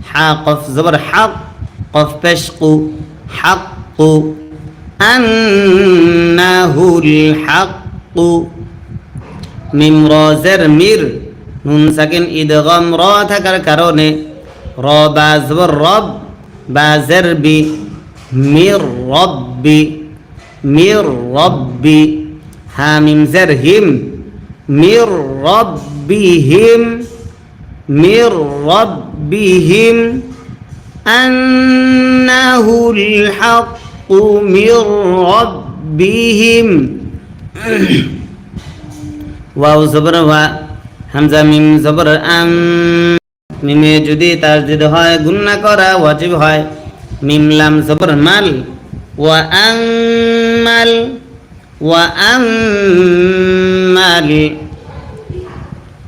Speaker 1: হা কফ জবর হক কফ পেশকু হাক্কু আন্নাহুল হাক্কু মিম রজের মির নুন সাকিন ইদগাম র থাকার কারণে র বা জবর রব বা জেরবি মির রব্বি হা মিম জের হিম মির রব্বিহিম আন্নাহুল হাক্কু মির রব্বিহিম ওয়াও জবর ওয়া হামজা মিম জবর আম মিমে যদি তাসদিদ হয় গুণনা করা ওয়াজিব হয় মিম লাম জবর মাল ওয়া আম্মাল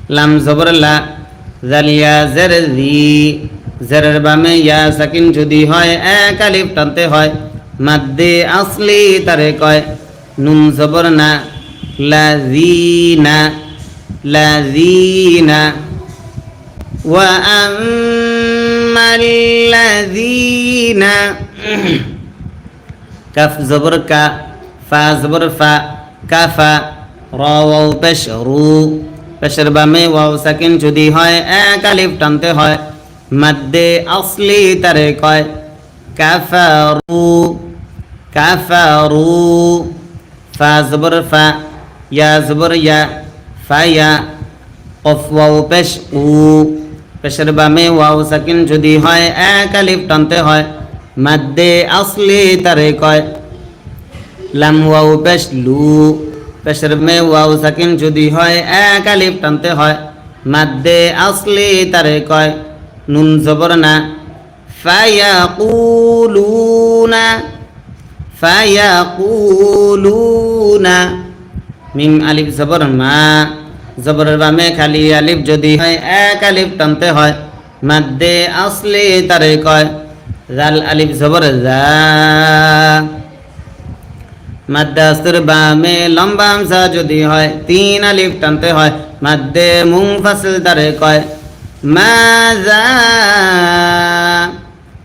Speaker 1: লাম জবর লা জালিয়া জের জি জেরের বামে ইয়া সাকিন যদি হয় এক আলিফ টানতে হয় মাদ্দে আসলি তারে কয় নুন জবর না লাযিনা ওয়া আম্মাল্লাযিনা কাফ জবর কা ফা জবর ফা কাফা র ওয়াও পেশ রু পেশের বামে ওয়াও সাকিন যদি হয় এক আলিফ টানতে হয় মাদ্দে আসলি তারে কয় কাফারু ফা জবর ফা ইয়া জবর ইয়া ফায়া কফ ওয়াও পেশ উ পেশের বামে ওয়াও সাকিন যদি হয় এক আলিফ টানতে হয় মাদ্দে আসলি তারে কয় লাম ওয়াও পেশ লু পেশের বামে ওয়াও সাকিন যদি হয় এক আলিফ টানতে হয় মাদ্দে আসলি তারে কয় নুন জবর না ফায়াকুলুনা মিম আলিফ জবর মা জবরের বামে খালি আলিফ যদি হয় এক আলিফ টানতে হয় মাদ্দে আসলি তারে কয় জাল আলিফ জবর জা মাদ্দে আসর বামে লম্বা হামজা যদি হয় তিন আলিফ টানতে হয় মাদ্দে মুনফাসিল তারে কয় মাজা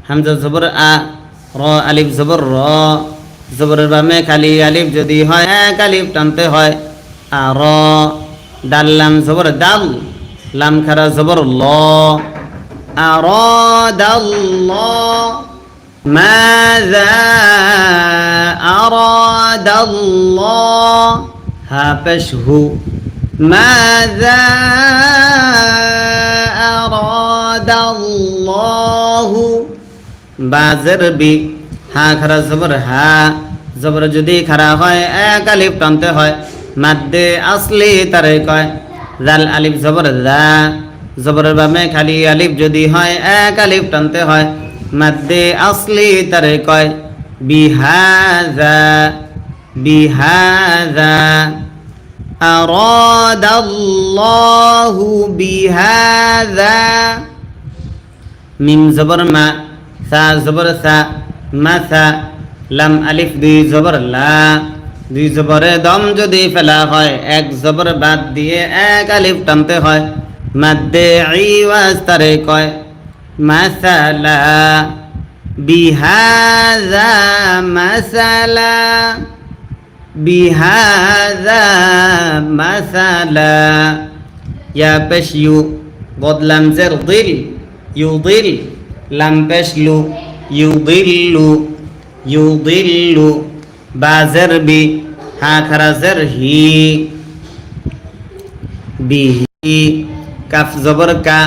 Speaker 1: হামজা জবর আ র আলিফ জবর র জবরের বামে খালি আলিফ যদি হয় এক আলিফ টানতে হয় আর দাল লাম জবর দাল লাম খারা জবর ল আরাদাল্লাহ মাযা আরাদাল্লাহ হা পেশহু মাযা আরাদাল্লাহু বাজর বি হা খারা জবর হা জবর যদি খারা হয় এক আলিফ টানতে হয় মাদ্দে আসলি তারে কয় জাল আলিফ জবর জা জবরের বামে খালি আলিফ যদি হয় এক আলিফ টানতে হয় মাদ্দে আসলি তারে কয় বিহাযা আরাদাল্লাহু বিহাযা মিম জবর মা সা জবর সা মাসা লাম আলিফ দুই জবর লা দুই জবরে দম যদি ফেলা হয় এক জবর বাদ দিয়ে এক আলিফ টানতে হয় মাদ্দে ইওয়াজ তারে কয় মাসালা বিহাযা মাসালা ইয়া পেশ ইউ বদলাম জের দিল ইউদিল লাম পেশ লু ইউদিল্লু বাজর বি হা খারা জের হি বিহি কাফ জবর কা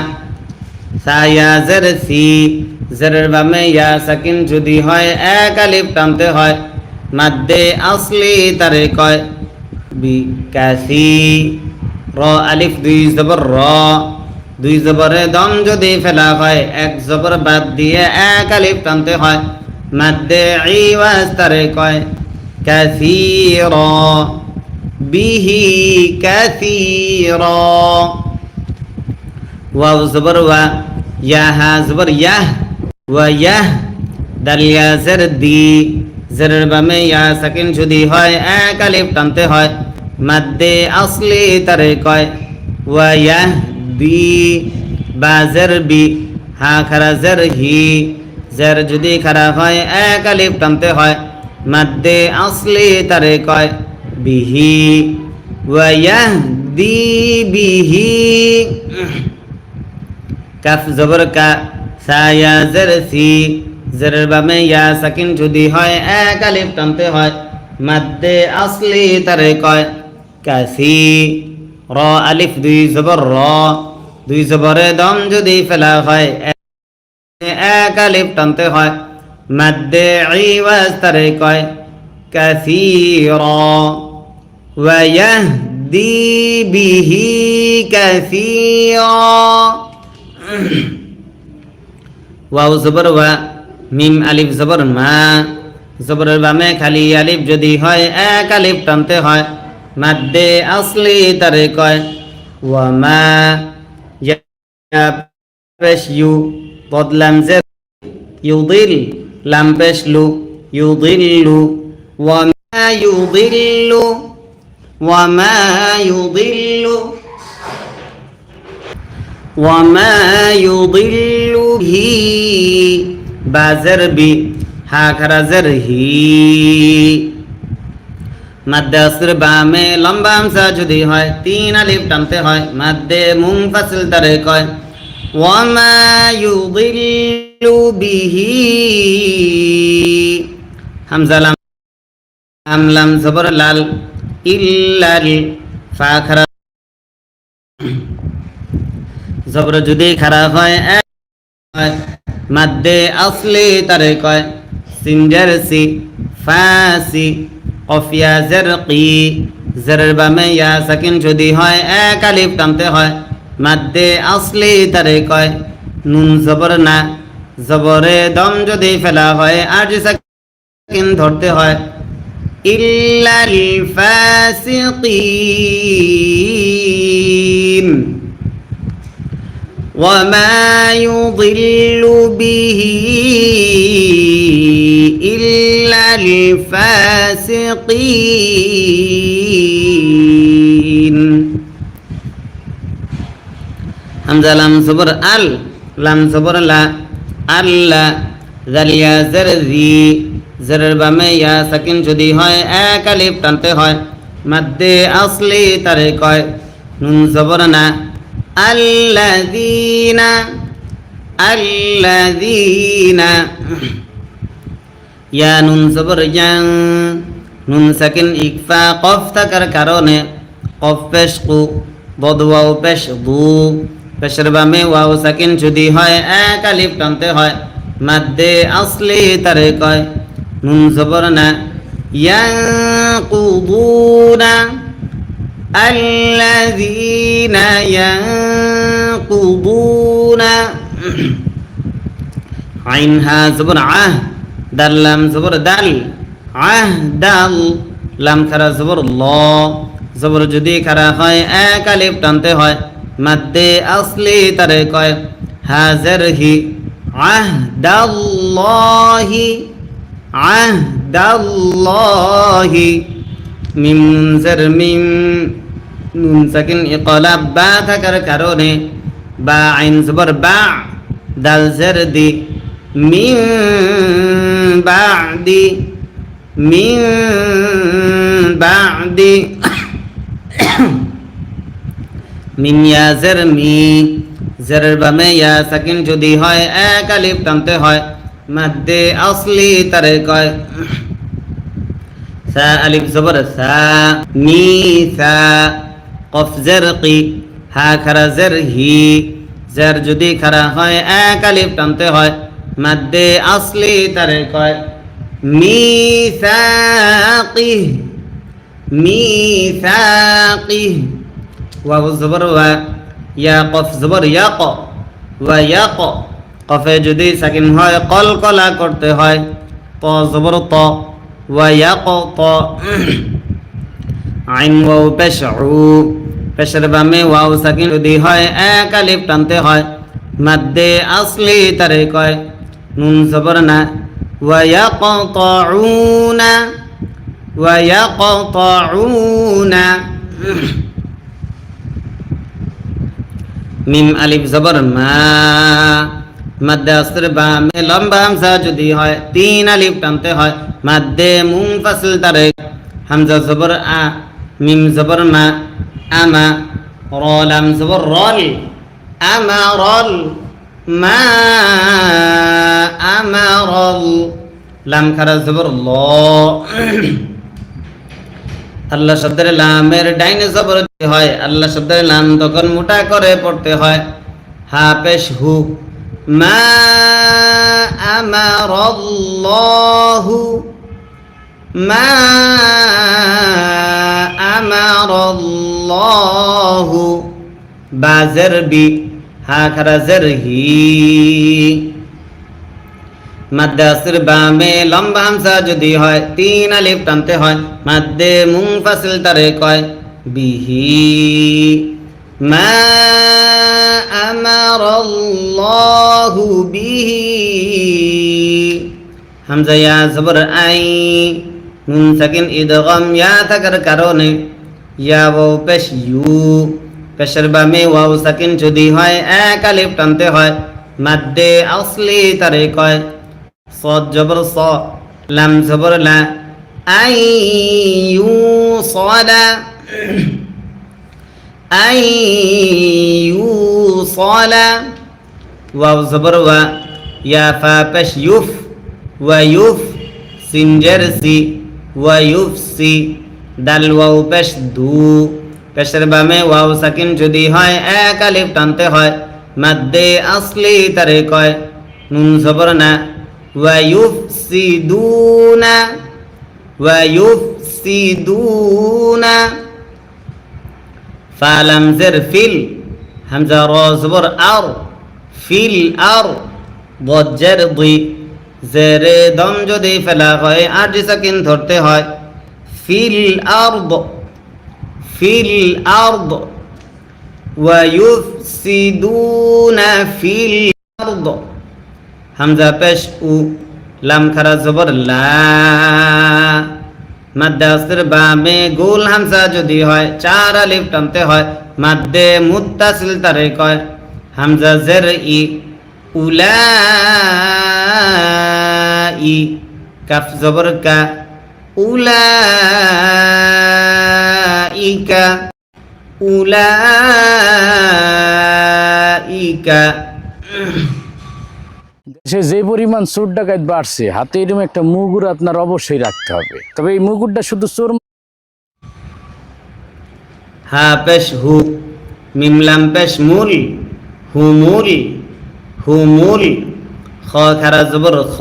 Speaker 1: সা ইয়া জের সি জেরের বামে ইয়া সাকিন যদি হয় এক আলিফ টানতে হয় মাদ্দে আসলি তারে কয় বিকাসি র আলিফ দুই জবর র দুই জবরে দম যদি ফেলা হয় এক জবর বাদ দিয়ে এক আলিফ টানতে হয় মাদ্দে ইওয়াজ তারে কয় কাসীরা বিহি কাসীরা ওয়াও জবর ওয়া ইয়া হা জবর ইয়াহ ওয়া ইয়াহ দাল ইয়া জের দি জেরের বামে ইয়া সাকিন যদি হয় এক আলিফ টানতে হয় মাদ্দে আসলি তারে কয় ওয়া ইয়াহ দি বা জের বি হা খারা জের হি জের যদি খারা হয় এক আলিফ টানতে হয় মাদ্দে আসলি তারে কয় বিহি ওয়া ইয়াহদি বিহি কাফ জবর কা সায়া জের সি জেরের বামে ইয়া সাকিন যদি হয় এক আলিফ টানতে হয় মাদ্দে আসলি তারে কয় কাসি র আলিফ দুই জবর র দুই জবরে দম যদি ফেলা হয় এক আলিফ টানতে হয় মাদ্দে ইওয়াজ তারে কয় কাসীরা ওয়া ইয়াহদি বিহি কাসীরা ওয়াও জবর ওয়া মিম আলিফ জবর মা জবরের বামে খালি আলিফ যদি হয় এক আলিফ টানতে হয় মাদ্দে আসলি তারে কয় ওয়া মা ইয়া পেশ ইউ বদলাম জে ইউদিল লাম পেশ লু ইউদিল্লু ওয়া মা ইউদিল্লু ওয়া মা ইউদিল্লু وما يضل به بازر بي هاكرا زرهي مد اصر بامে লম্বা হামজা যদি হয় তিন আলিফ টানতে হয় মধ্যে মুনফাসিল তারে কয় وما يضل به হামজা লাম লাম জবর লাল ইল্লাল ফাখরা জবর যদি খারাপ হয় মাদ্দে আসলি তারে কয় সিনজার সি ফাসি কফিয়া জারকি জেরের বামে ইয়া সাকিন যদি হয় এক আলিফ টানতে হয় মাদ্দে আসলি তারে কয় নুন জবর না জবরে দম যদি ফেলা হয় আর যে সাকিন ধরতে হয় ইল্লাল ফাসিকিন وما يضل به إلا الفاسقين حمزة لام صبر ال لام صبر لا الله ذليا زرذي জেরের বামে ইয়া সাকিন যদি হয় এক আলিফ টানতে হয় মাদ্দে আসলি তারে কয় নুন জবর না الذين يا নুন জবর ইয়াং নুন সাকিন ইকফা কফ থাকার কারণে কফ পেশ কু বদওয়াও পেশ দু পেশের বামে ওয়াও সাকিন যদি হয় এক আলিফ টানতে হয় মাদ্দে আসলি তারে কয় নুন জবর না ইয়াকুদুনা الذين ينقضون عينها زبر عه دال لام زبر دال عهدال لام খারা زبر الله زبر যদি খারা হয় এক আলিফ টানতে হয় মাদ্দে আসলি তারে কয় হাজারহি আহদাল্লাহি আহদাল্লাহি মিম জের মিম নুন সাকিন ইকলাব বা থাকার কারণে বা আইন জবর বা দাল জের দি মিন বাদি মিন ইয়া জের মি জেরের বামে ইয়া সাকিন যদি হয় এক আলিফ টানতে হয় মাদ্দে আসলি তারে কয় সা আলিফ জবর সা মি সা কফ জারকি হা খারা জারহি জার যদি খারা হয় এক আলিফ টানতে হয় মাদ্দে আসলি তারে কয় মিসাকি মিসাকি ওয়াও জবর ওয়া ইয়া কফ জবর ইয়াক ওয়া ইয়াক কফে যদি সাকিন হয় কলকলা করতে হয় ত জবর ত ওয়া ইয়াকত আইন ওয়াও পেশ উ পেশের বামে ওয়াও সাকিন যদি হয় এক আলিফ টানতে হয় মাদ্দে আসলি তারে কয় নুন জবর না ওয়া ইয়াকতাউনা ওয়া ইয়াকতাউনা মিম আলিফ জবর মা মাদ্দে আসর বামে লম্বা হামজা যদি হয় তিন আলিফ টানতে হয় মাদ্দে মুনফাসিল তারে হামজা জবর আ মিম জবর মা আমা র লাম জবর রল আমারল মা আমারল লাম খারা জবর ল আল্লাহ শব্দের লামের ডাইনে জবর হয় আল্লাহ শব্দের লাম তখন মোটা করে পড়তে হয় হা পেশ হু মা আমারাল্লাহু মা আমারাল্লাহু বাজর বি হা খারা জর হি মাদ্দে আসর বামে লম্বা হামজা যদি হয় তিন আলিফ টানতে হয় মাদ্দে মুনফাসিল তারে কয় বিহি মা আমারাল্লাহু বিহি হামজা ইয়া জবর আই নুন সাকিন ইদগাম ইয়া থাকার কারণে ইয়া ওয়াও পেশ ইউ পেশের বামে ওয়াও সাকিন যদি হয় এক আলিফ টানতে হয় মাদ্দে আসলি তারে কয় صاد جبر صا لم جبر لا أن يوصل أن يوصل واو جبر و يا فا بش يف ويف سنجر سي ويفسي دال واو بش دو পেশের বামে ওয়াও সাকিন যদি হয় এক আলিফ টানতে হয় মাদ্দে আসলি তারে কয় নুন জবর না ويفسدون ويفسدون فلم زر فيل همزة را زبر أر فيل أر ضجر ضي زر دم যদি ফেলা হয় আর সাকিন ধরতে হয় ফিল আরদ ফিল আরদ ويفسدون في الأرض হামজা পেশ উ লাম খারা জবর লা মাদ্দে আসর বামে গোল হামজা যদি হয় চার আলিফ টানতে হয় মাদ্দে মুত্তাসিল তারে কয় হামজা জের ই উলাই কাফ জবর কা উলাইকা উলাইকা
Speaker 2: সে যে পরিমাণ চোর ডাকাত বাড়ছে হাতে এরকম একটা মুগুর আপনার অবশ্যই রাখতে হবে তবে এই মুগুরটা শুধু চোর
Speaker 1: হা পেশ হু মিম লাম পেশ মুল হুমুল হুমুল খ খারা জবর খ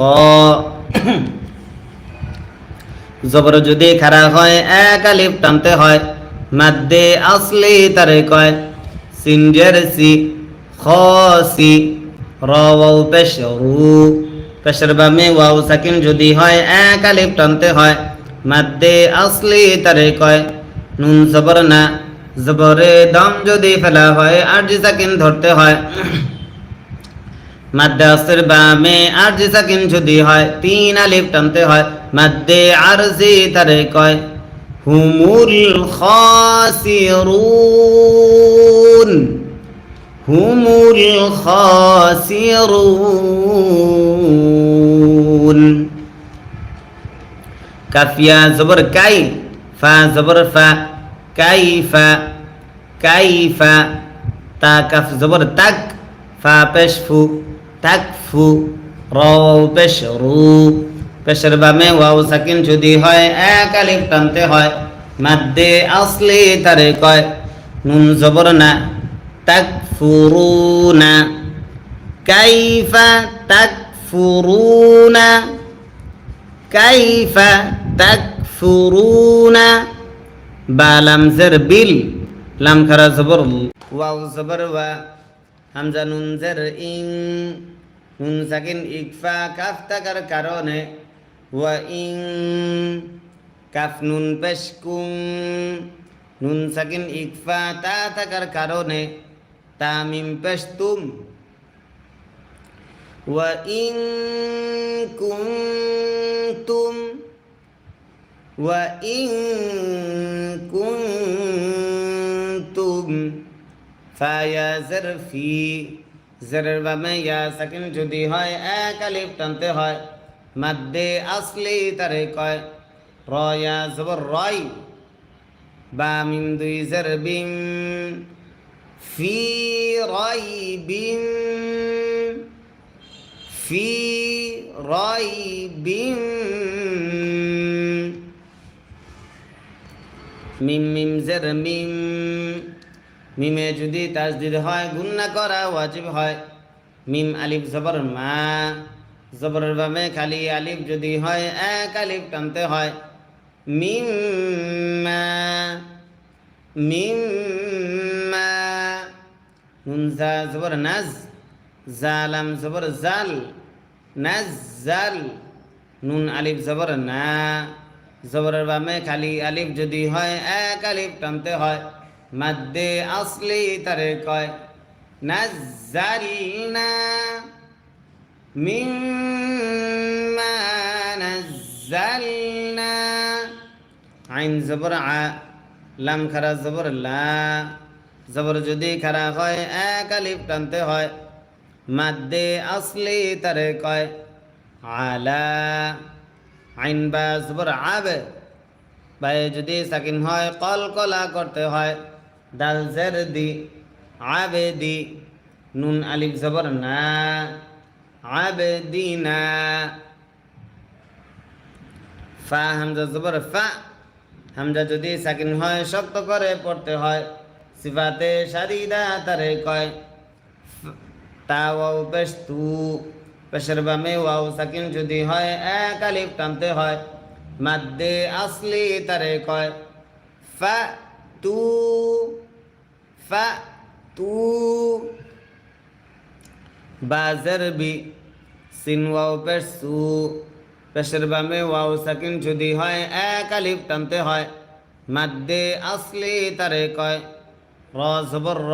Speaker 1: জবর যদি খারা হয় এক আলিফ টানতে হয় মাদ্দে আসলি তারে কয় সিনজের সি খসি র ওয়াও পেশ রু পেশের বামে ওয়াও সাকিন যদি হয় এক আলিফ টানতে হয় মাদ্দে আসলি তারে কয় নুন জবর না জবরে দম যদি ফেলা হয় আরজি সাকিন ধরতে হয় মাদ্দে আসর বামে আরজি সাকিন যদি হয় তিন আলিফ টানতে হয় মাদ্দে আরজি তারে কয় হুমুল খাসিরুন হুমুল খাসিরুন কাফিয়া জবর কাই ফা জবর ফা কাইফা কাইফা তা কাফ জবর তাক ফা পেশ ফু তাকফু র পেশ রু পেশের বামে ওয়াও সাকিন যদি হয় এক আলিফ টানতে হয় মাদ্দে আসলি তারে কয় নুন জবর না তাকফুরুনা কাইফা তাকফুরুনা কাইফা তাকফুরুনা বা লাম জের বিল লাম খারা জবর ওয়াও জবর ওয়া হামজা নুন জের ইং নুন সাকিন ইকফা কাফ থাকার কারণে ওয়া ইং কাফ নুন পেশ কুং নুন সাকিন ইকফা তা থাকার কারণে তা মিম পেশ তুম ওয়া ইং কুনতুম ওয়া ইং কুনতুম ফায়া জারফি জারের বামে ইয়া সাকিন যদি হয় এক আলিফ টানতে হয় মাদ্দে আসলি তারে কয় র ইয়া জবর রয় বা মিম দুই জার বিম ফি রাইবিম ফি রাইবিম মিম মিম জার মিম মিমে যদি তাসদিদ হয় গুন্না করা ওয়াজিব হয় মিম আলিফ জবর মা জবরের বামে খালি আলিফ যদি হয় এক আলিফ টানতে হয় মিম মা মিম মা নুন জা জবর নাজ জালাম জবর জাল নাজ্জাল নুন আলিফ জবর না জবরের বামে খালি আলিফ যদি হয় এক আলিফ টানতে হয় মাদ্দে আসলি তারে কয় নাজ্জালনা মিম্মা নাজ্জালনা আইন জবর আ লাম খারা জবর লা জবর যদি খারা হয় এক আলিফ টানতে হয় মাদ্দে আসলি তারে কয় আলা আইন বা জবর আব বাই যদি সাকিন হয় কলকলা করতে হয় দাল জের দি আবে দি নুন আলিফ জবর না আবে দি না ফা হামজা জবর ফা হামজা যদি সাকিন হয় শক্ত করে পড়তে হয় সিফাতে শাদিদা তারে কয় তা ওয়াও পেশ তু পেশের বামে ওয়াও সাকিন যদি হয় এক আলিফ টানতে হয় মাদ্দে আসলি তারে কয় ফা তু বাজার বি সিন ওয়াও পেশ সু পেশের বামে ওয়াও সাকিন যদি হয় এক আলিফ টানতে হয় মাদ্দে আসলি তারে কয় র জবর র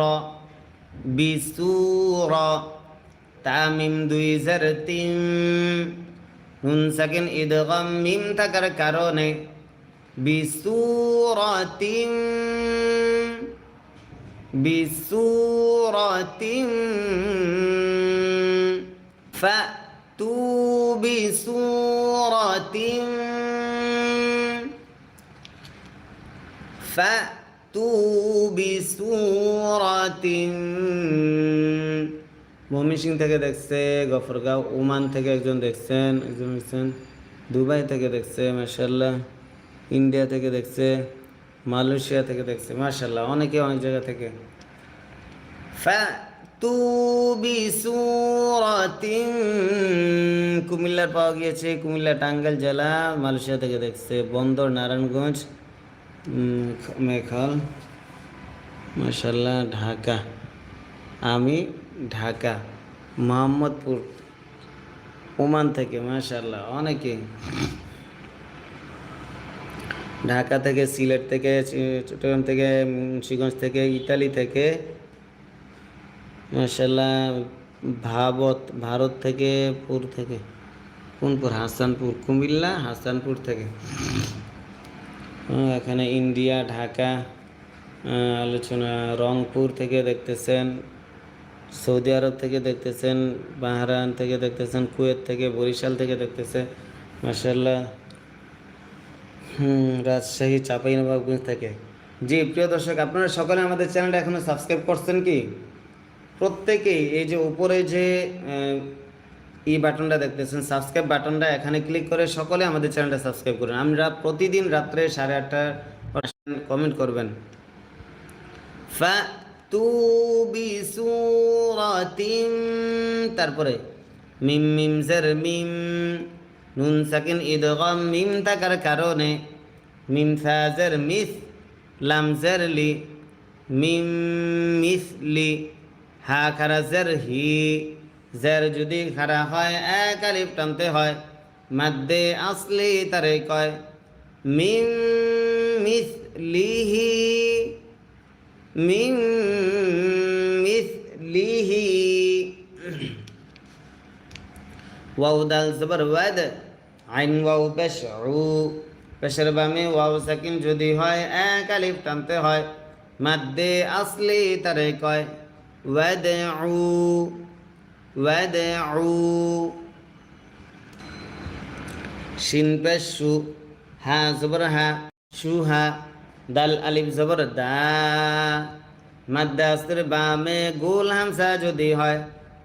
Speaker 1: বিসুর তামিম দুই জার তিম নুন সাকিন ইদগাম মিম থাকার কারণে বিসুরাতিম বিসুরাতিম ফাতু বিসুরাতিম ফাতু বিসুরাতিম ময়মনসিংহ থেকে দেখছে, গফরগাঁও ওমান থেকে একজন দেখছেন, দুবাই থেকে দেখছে মাশাআল্লাহ, ইন্ডিয়া থেকে দেখছে, মালয়েশিয়া থেকে দেখছে মাশাআল্লাহ, অনেকে অনেক জায়গা থেকে। ফাতু বিসুরাতিন কুমিল্লার পাওয়া গিয়েছে, কুমিল্লা টাঙ্গাইল জেলা, মালয়েশিয়া থেকে দেখছে, বন্দর নারায়ণগঞ্জ, মেঘাল মাশাআল্লাহ, ঢাকা, আমি ঢাকা, মোহাম্মদপুর ওমান থেকে মাশাআল্লাহ, অনেকে ঢাকা থেকে, সিলেট থেকে, চট্টগ্রাম থেকে, মুন্সিগঞ্জ থেকে, ইতালি থেকে মাশাআল্লাহ, ভারত থেকে, কোনপুর হাসানপুর, কুমিল্লা হাসানপুর থেকে, এখানে ইন্ডিয়া ঢাকা আলোচনা, রংপুর থেকে দেখতেছেন, সৌদি আরব থেকে দেখতেছেন, বাহরাইন থেকে দেখতেছেন, কুয়েত থেকে, বরিশাল থেকে দেখতেছে মাশাআল্লাহ, রাজশাহী, চাঁপাইনবাবগঞ্জ থেকে। জি প্রিয় দর্শক, আপনারা সকলে আমাদের চ্যানেলটা এখনো সাবস্ক্রাইব করছেন কি? প্রত্যেকেই এই যে উপরে যে বাটনটা দেখতেছেন, সাবস্ক্রাইব বাটনটা, এখানে ক্লিক করে সকলে আমাদের চ্যানেলটা সাবস্ক্রাইব করুন। আমরা প্রতিদিন রাত্রে 8:30 কমেন্ট করবেন। ফাতু বিসুরাতিন, তারপরে মিম মিম জার মিম, নুন সাকিন ইদগাম মিম থাকার কারণে মিম সা জার মিস, লাম জার লি, মিম মিসলি, হা খারা জার হি, জার যদি খারা হয় এক আলিফ টানতে হয় মাদ্দে আসলি তারে কয় মিন মিসলিহি মিন মিসলিহি ওয়াও দাল জবর ওয়াদ আইন ওয়াও পেশ উ পেশের বামে ওয়াও সাকিন যদি হয় এক আলিফ টানতে হয় মাদ্দে আসলি তারে কয় ওয়াদউ ওয়াদউ শিন পেশ সু হা জবর হা সুহা দাল আলিফ জবর দা মাদ্দে আসলির বামে গোল হামসা যদি হয়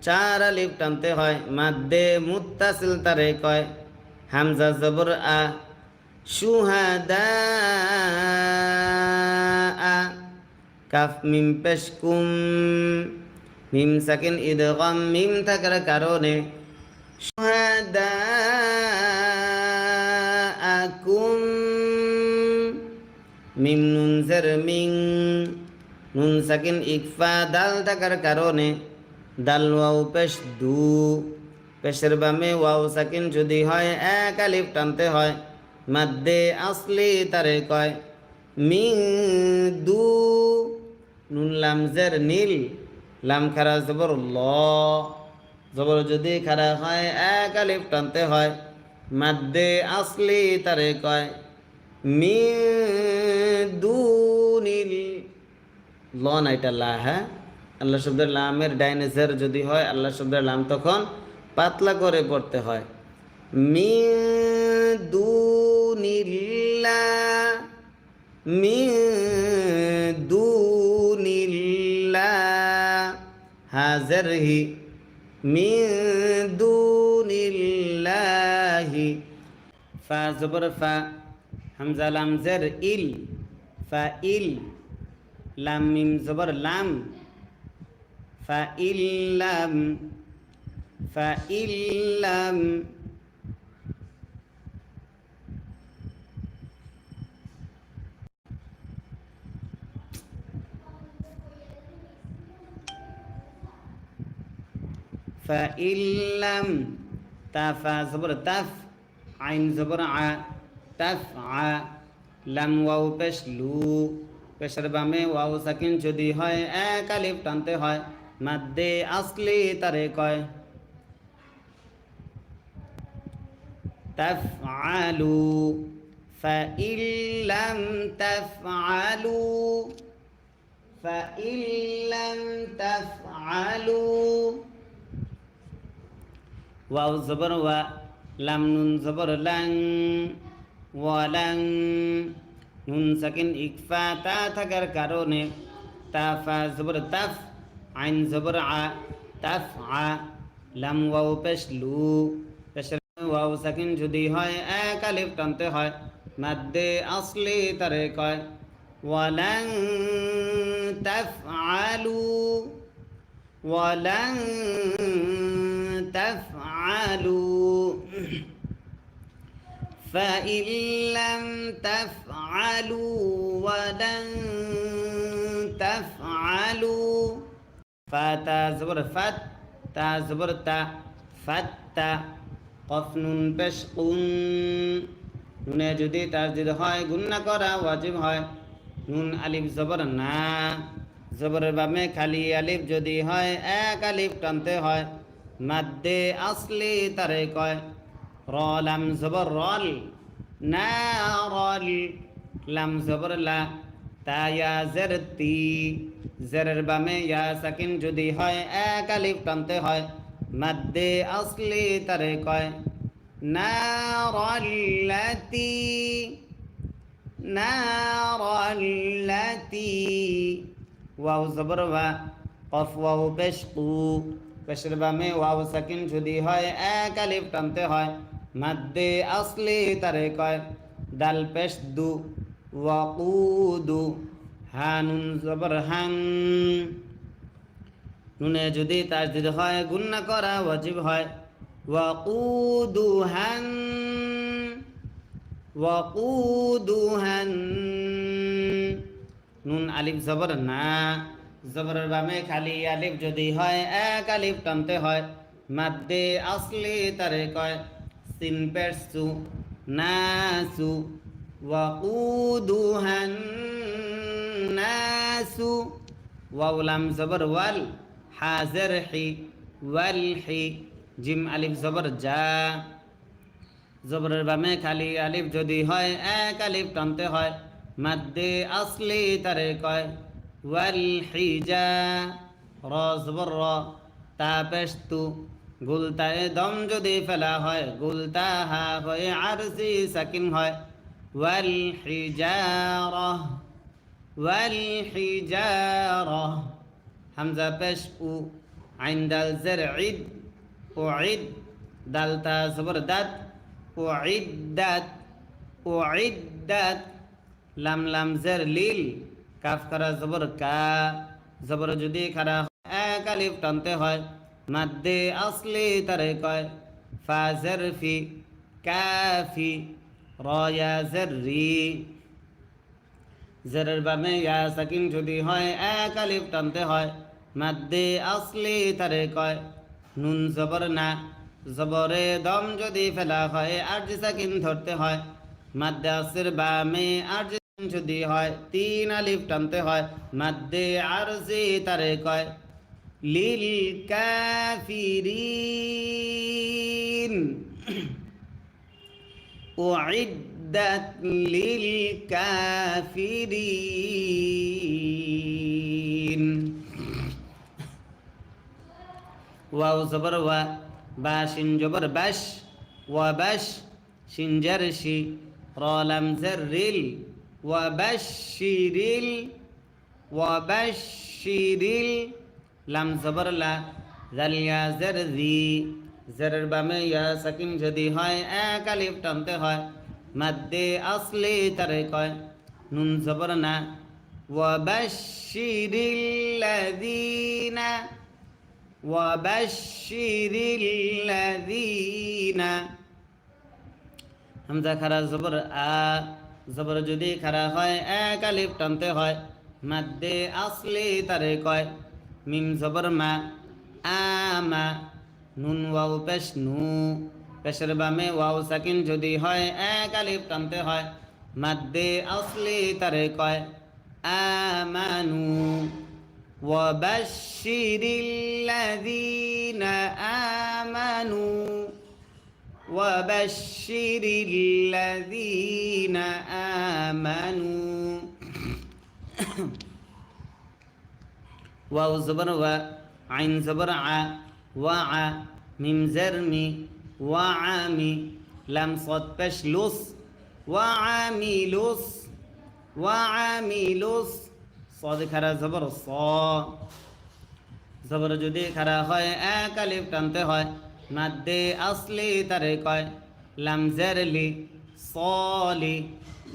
Speaker 1: চার আলিফ টানতে হয় মাদ্দে মুত্তাসিল তারে কয় হামজা জবর আ শুহাদা আ কাফ মিম পেশ কুম মিম সাকিন ইদগাম মিম থাকার কারণে শুহাদা আকুম মিম নুন জের মিং নুন সাকিন ইকফা দাল থাকার কারণে দাল ওয়াও পেশ দু পেশের বামে ওয়াও সাকিন যদি হয় এক আলিফ টানতে হয় মাদ্দে আসলি তারে কয় মিং দু নুন লাম জের নীল লাম খারা জবর ল জবর যদি খারা হয় এক আলিফ টানতে হয় মাদ্দে আসলি তারে কয় মিং দু নীল ল না এটা লা হ্যাঁ আল্লাহ শব্দের লামের ডাইনেসের যদি হয় আল্লাহ শব্দের লাম তখন পাতলা করে পড়তে হয় মিন দুনিল্লাহ মিন দুনিল্লাহ হাজার হি মিন দুনিল্লাহি ফা জবর ফা হামজা লাম জের ইল ফা ইল লাম মিম জবর লাম فإلم فإلم فإلم تفا زبر تف عين زبر ع تفع لم واو পেশ লু পেশের বামে ওয়াও সাকিন যদি হয় এক আলিফ টানতে হয় মাদ্দে আসলি তারে কয় তাফআলু ফাইল্লাম তাফআলু ফাইল্লাম তাফআলু ওয়াও জবর ওয়া লাম নুন জবর লাং ওয়ালাং নুন সাকিন ইকফা তা থাকার কারণে তাফা জবর তাফ আইন জবর আ তাফ আ লাম ওয়াও পেশ লু পেশের ওয়াও সাকিন যদি হয় এক আলিফ টানতে হয় মাদ্দে আসলি তারে কয় ওয়ালাং তাফআলু ওয়ালাং তাফআলু فإن لم تفعلوا ولن تفعلوا فتا زبر فت تا زبر تا فتا قف নুন পেশ কুন নুনে যদি তাসদীদ হয় গুণনা করা ওয়াজিব হয় নুন আলিফ জবর না জবরের বামে খালি আলিফ যদি হয় এক আলিফ টানতে হয় মাদ্দে আসলি তারে কয় র লাম জবর রল না রল লাম জবর লা তা ইয়া জের তি জেরের বামে ইয়া সাকিন যদি হয় এক আলিফ টানতে হয় মাদ্দে আসলি তারে কয় নারাল্লাতি নারাল্লাতি ওয়াও জবর ওয়া কফ ওয়াও পেশ কু পেশের বামে ওয়াও সাকিন যদি হয় এক আলিফ টানতে হয় মাদ্দে আসলি তারে কয় দাল পেশ দু ওয়াকুদু হানুন জবর হান নুনে যদি তাসদীদ হয় গুণনা করা ওয়াজিব হয় ওয়াকুদুহান ওয়াকুদুহান নুন আলিফ জবর না জবরের বামে খালি আলিফ যদি হয় এক আলিফ টানতে হয় মাদ্দে আসলি তারে কয় সিন পেশ সু নাসু ওয়াকুদুহা নাসু ওয়াও লাম জবর ওয়াল হাজর হি ওয়াল হি জিম আলিফ জবর জা জবরের বামে খালি আলিফ যদি হয় এক আলিফ টানতে হয় মাদ্দে আসলি তারে কয় ওয়াল হিজা র জবর র তা পেশ তু গুলতায় দম যদি ফেলা হয় গুলতা হা হয়ে আরজি সাকিন হয় ওয়াল হিজারাহ ওয়াল হিজারাহ হামজা পেশ উ আইন দাল জের ঈদ উঈদ দাল তা জবর দাত উঈদ্দাত উঈদ্দাত লাম লাম জের লিল কাফ খারা জবর কা জবর যদি খারা এক আলিফ টানতে হয় মাদ্দে আসলি তারে কয় ফা জের ফি কাফি র ইয়া জের রি জেরের বামে ইয়া সাকিন যদি হয় এক আলিফ টানতে হয় মাদ্দে আসলি তারে কয় নুন জবর না জবরে দম যদি ফেলা হয় আরজি সাকিন ধরতে হয় মাদ্দে আসির বামে আরজি যদি হয় তিন আলিফ টানতে হয় মাদ্দে আরজি তারে কয় লিল কাফিরিন উইদ্দাত লিল কাফিরিন ওয়াও জবর ওয়া বা শিন জবর বাশ ওয়া বাশ শিন জার শি র লাম জার রিল ওয়া বাশশিরিল ওয়া বাশশিরিল লাম জবর লা জাল ইয়া জার জি জারের বামে ইয়া সাকিন যদি হয় এক আলিফ টানতে হয় মাদ্দে আসলি তারে কয় নুন জবর না ওয়া বাশশিরিল লাযিনা ওয়াবাশশিরিল লাযিনা হামজা খারা জবর আ জবর যদি খারা হয় এক আলিফ টানতে হয় মাদ্দে আসলি তারে কয় মিম জবর মা আমা নুন ওয়াও পেশ নু পেশের বামে ওয়াও সাকিন যদি হয় এক আলিফ টানতে হয় মাদ্দে আসলি তারে কয় আমানু وبشر الذين آمنوا وبشر الذين آمنوا واو زبر و عين زبر ع وع ميم زرمي وعامي لم صد بش لص وعاملص وعاملص صاد খারা জবর স জবর যদি খারা হয় এক আলিফ টানতে হয় মাদ্দে আসলি তারে কয় লাম জারলি সলি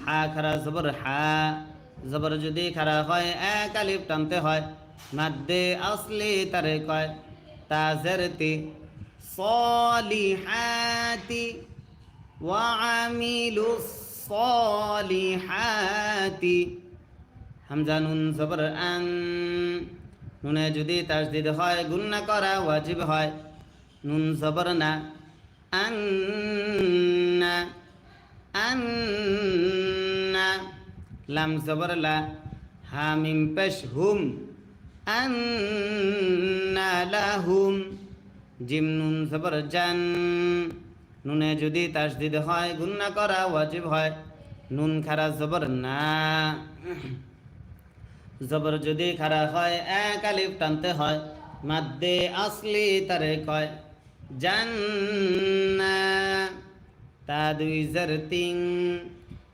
Speaker 1: হা খারা জবর হা জবর যদি খারা হয় এক আলিফ টানতে হয় মাদ্দে আসলি তারে কয় তা জারতি সলিহাতি ওয়া আমিলুস সলিহাতি হামজা নুন জবর আন নুনে যদি তাসদিদ হয় গুন্না করা ওয়াজিব হয় নুন জবর না আন্না আন্না লাম জবর লা হা মিম পেশ হুম আন্না লাহুম জিম নুন জবর জান নুনে যদি তাসদিদ হয় গুন্না করা ওয়াজিব হয় নুন খারা জবর না জবর যদি খারা হয় এক আলিফ টানতে হয় মাদ্দে আসলি তারে কয় জান্না তা দুই জার তিন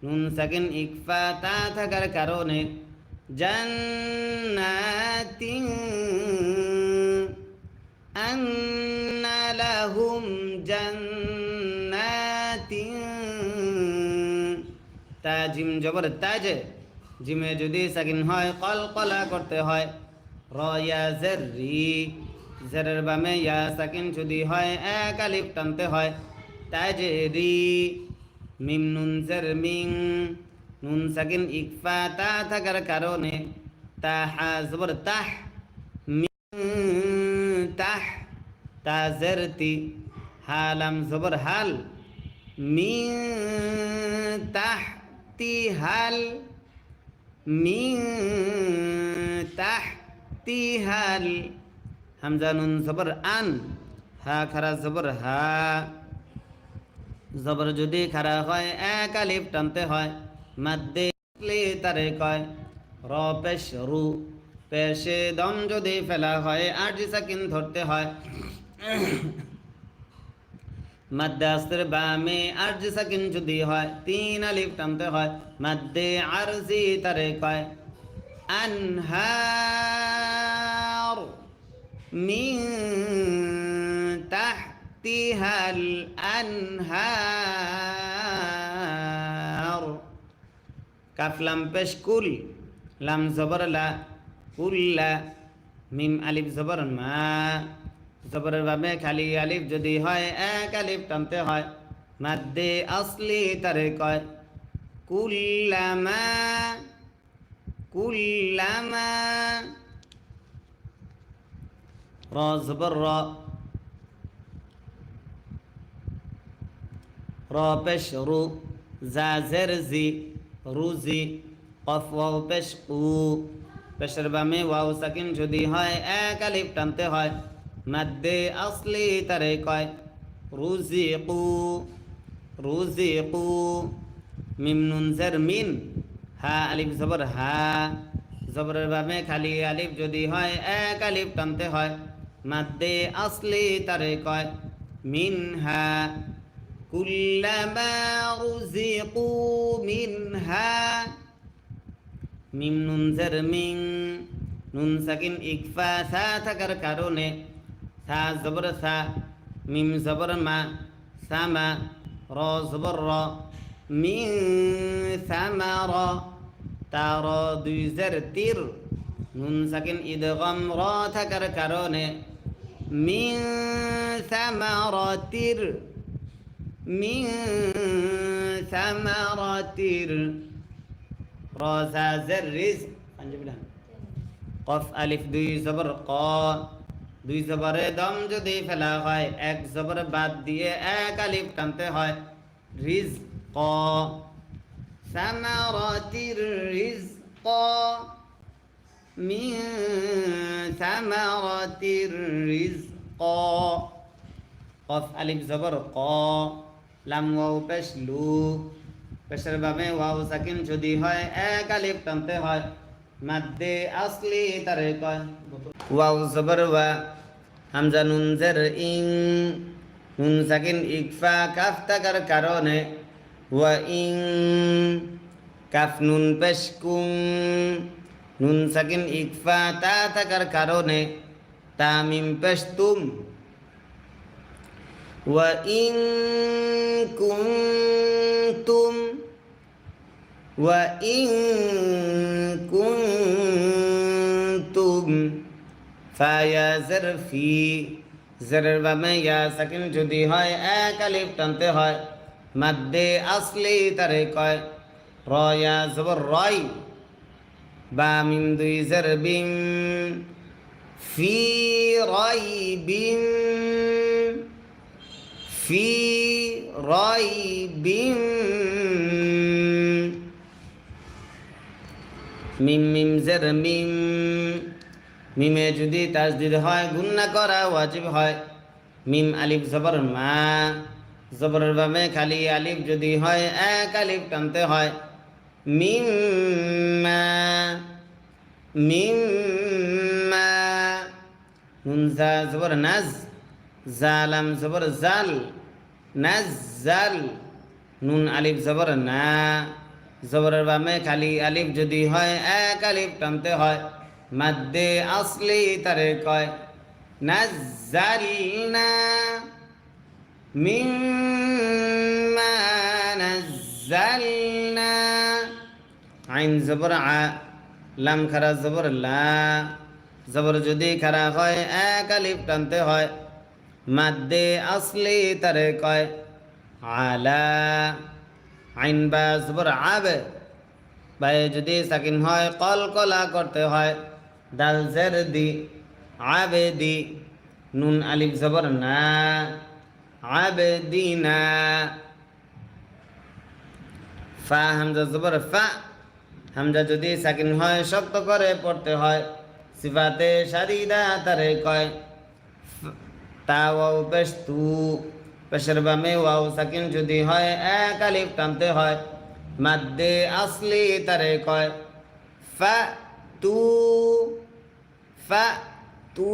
Speaker 1: নুন সাকিন ইকফা তা থাকার কারণে জান্নাতিন আন্না লাহুম জান্নাতিন তা জিম জবর তাজে জিমে যদি সাকিন হয় কলকলা করতে হয় র ইয়া জের রি জেরের বামে ইয়া সাকিন যদি হয় এক আলিফ টানতে হয় তাজে রি মিম নুন জের মিং নুন সাকিন ইকফা তা থাকার কারণে তা হা জবর তাহ মিং তাহ তা জের তি হালাম জবর হাল মিন তাহতিহাল মিন তাহতিহাল হামজা নুন জবর আন হা খারা জবর হা জবর যদি খারা হয় এক আলিফ টানতে হয় মাদ্দে আসলি তারে কয় র পেশ রু পেশে দম যদি ফেলা হয় আরজি সাকিন ধরতে হয় মাদ্দে আসর বামে আরজি সাকিন যদি হয় তিন আলিফ টানতে হয় মাদ্দে আরজি তারে কয় আনহার মিন তাহতিহাল আনহার কাফ লাম পেশ কুল লাম জবর লা কুল্লা মিম আলিফ জবর মা জবরের ভাবে খালি আলিফ যদি হয় এক আলিফ টানতে হয় মাদ্দে আসলি তারে কয় কুল্লামা কুল্লামা র জবর র র পেশ রু জা জের জি রুজি কফ ওয়াও পেশ কু পেশের বামে ওয়াও সাকিন যদি হয় এক আলিফ টানতে হয় মাদ্দে আসলি তারে কয় রুজিকু রুজিকু মিম নুন জের মিন হা আলিফ জবর হা জবরের বামে খালি আলিফ যদি হয় এক আলিফ টানতে হয় মাদ্দে আসলি তারে কয় মিনহা কুল্লামা রুজিকু মিনহা মিম নুন জের মিং নুন সাকিন ইকফা সা থাকার কারণে সা জবর সা মিম জবর মা সামা র জবর র মিন সামার তার দুই জের তীর নুন সাকিন ইদগম র থাকার কারণে মিন সামারাতির মিন সামারাতির রসাজের রিজক পাঞ্জাবিলাম কফ আলিফ দুই জবর ক দুই জবরে দম যদি ফেলা হয় এক জবর বাদ দিয়ে এক আলিফ টানতে হয় রিজক সামারাতির রিজক মিন সামারাতির রিজক কফ আলিফ জবর ক লাম ওয়াও পেশ লু পেশের বামে ওয়াও সাকিন যদি হয় এক আলিফ টানতে হয় মাদ্দে আসলি তারে কয় ওয়াও জবর ওয়া হামজা নুন জের ইং নুন সাকিন ইকফা কাফ থাকার কারণে ওয়া ইং কাফ নুন পেশ কুং নুন সাকিন ইকফা তা থাকার কারণে তামিম পেশ তুম ওয়া ইং কুনতুম وإن كنتم فيا زرفي زرر বামে ইয়া সাকিন যদি হয় এক আলিফ টানতে হয় মাদ্দে আসলি তারে কয় র ইয়া জবর রয় বা মিম দুই জের বিম ফি রাইবিম ফি রাইবিম মিম মিম জের মিম মিমে যদি তাসদিদ হয় গুন্না করা ওয়াজিব হয় মিম আলিফ জবর মা জবরের বামে খালি আলিফ যদি হয় এক আলিফ টানতে হয় মিম মা মিম মা নুন জা জবর নাজ জালাম জবর জাল নাজ্জাল নুন আলিফ জবর না জবরের বামে খালি আলিফ যদি হয় এক আলিফ টানতে হয় মাদ্দে আসলি তারে কয় নাজ্জালনা মিম্মা নাজ্জালনা আইন জবর আ লাম খারা জবর লা জবর যদি খারা হয় এক আলিফ টানতে হয় মাদ্দে আসলি তারে কয় আলা আইন বা জবর আবে বাই যদি সাকিন হয় কলকলা করতে হয় দাল জের দি আবে দি নুন আলিফ জবর না আবে দিনা ফা হামজা জবর ফা, হামজা যদি সাকিন হয় শক্ত করে পড়তে হয়, সিফাতে শাদিদা তারে কয়। তা ওয়াও পেশ তু, পেশের বামে ওয়াও সাকিন যদি হয় এক আলিফ টানতে হয়, মাদ্দে আসলি তারে কয় ফা তু, ফা তু।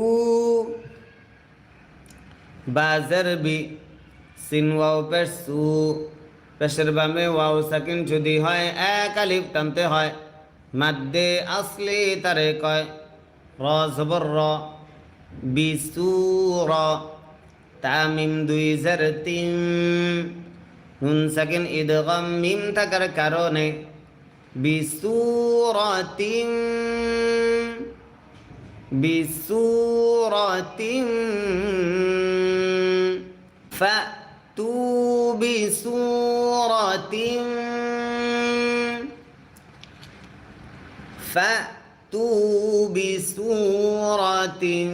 Speaker 1: বাজের বি, সিন ওয়াও পেশ সু, পেশের বামে ওয়াও সাকিন যদি হয় এক আলিফ টানতে হয়, মাদ্দে আসলি তারে কয় র জবর র, বিসুর, তামিম দুই জের তিন, নুন সাকিন ইদগাম মিম থাকার কারণে বিসুরাতিন, বিসুরাতিন, ফাতু বিসুরাতিন, ফাতু বিসুরাতিন।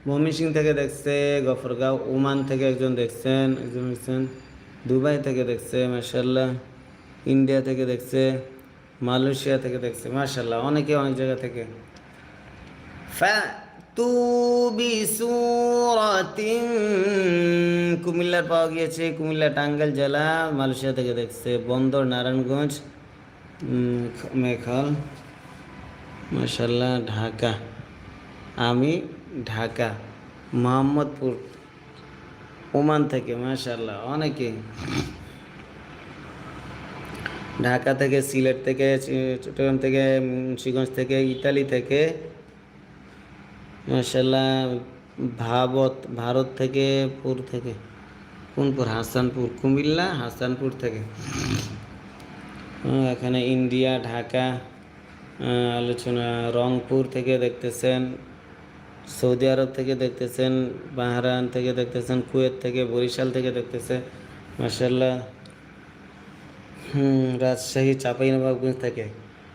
Speaker 1: ময়মনসিংহ থেকে দেখছে, গফরগাঁও ওমান থেকে একজন দেখছেন, দুবাই থেকে দেখছে মাশাআল্লাহ, ইন্ডিয়া থেকে দেখছে, মালয়েশিয়া থেকে দেখছে মাশাআল্লাহ, অনেকে অনেক জায়গা থেকে। ফাতু বিসুরাতিন, কুমিল্লার পাওয়া গিয়েছে, কুমিল্লা টাঙ্গাইল জেলা, মালয়েশিয়া থেকে দেখছে, বন্দর নারায়ণগঞ্জ, মেঘাল মাশাআল্লাহ, ঢাকা, আমি ঢাকা, মোহাম্মদপুর ওমান থেকে মাশাআল্লাহ, অনেকে ঢাকা থেকে, সিলেট থেকে, চট্টগ্রাম থেকে, মুন্সিগঞ্জ থেকে, ইতালি থেকে মাশাআল্লাহ, ভারত থেকে, পুর থেকে, কোনপুর, হাসানপুর, কুমিল্লা হাসানপুর থেকে, এখানে ইন্ডিয়া ঢাকা আলোচনা, রংপুর থেকে দেখতেছেন, সৌদি আরব থেকে দেখতেছেন, বাহরাইন থেকে দেখতেছেন, কুয়েত থেকে, বরিশাল থেকে দেখতেছে মাশাআল্লাহ, রাজশাহী, চাঁপাইনবাবগঞ্জ থেকে।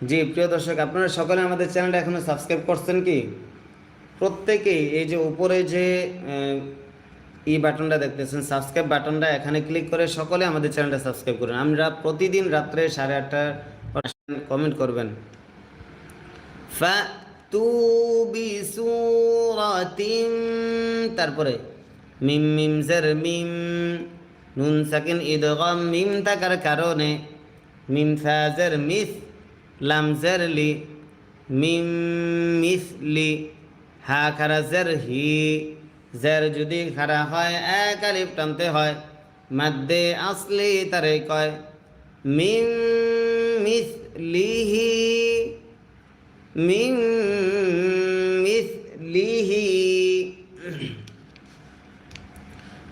Speaker 1: জি প্রিয় দর্শক, আপনারা সকলে আমাদের চ্যানেলটা এখনও সাবস্ক্রাইব করছেন কি? প্রত্যেকেই এই যে উপরে যে ই বাটনটা দেখতেছেন, সাবস্ক্রাইব বাটনটা, এখানে ক্লিক করে সকলে আমাদের চ্যানেলটা সাবস্ক্রাইব করুন। আমরা প্রতিদিন রাত্রে 8:30 কমেন্ট করবেন। ফাতু বিসুরাতিন, তারপরে মিম মিম জের মিম, নুন সাকিন ইদগাম মিম থাকার কারণে মিম ফা জের মিস, লাম জের লি, মিম মিসলি, হা খারা জের হি, জের যদি খারা হয় এক আলিফ টানতে হয়, মাদ্দে আসলি তারে কয় মিম মিসলিহি, মিম মিসলিহি।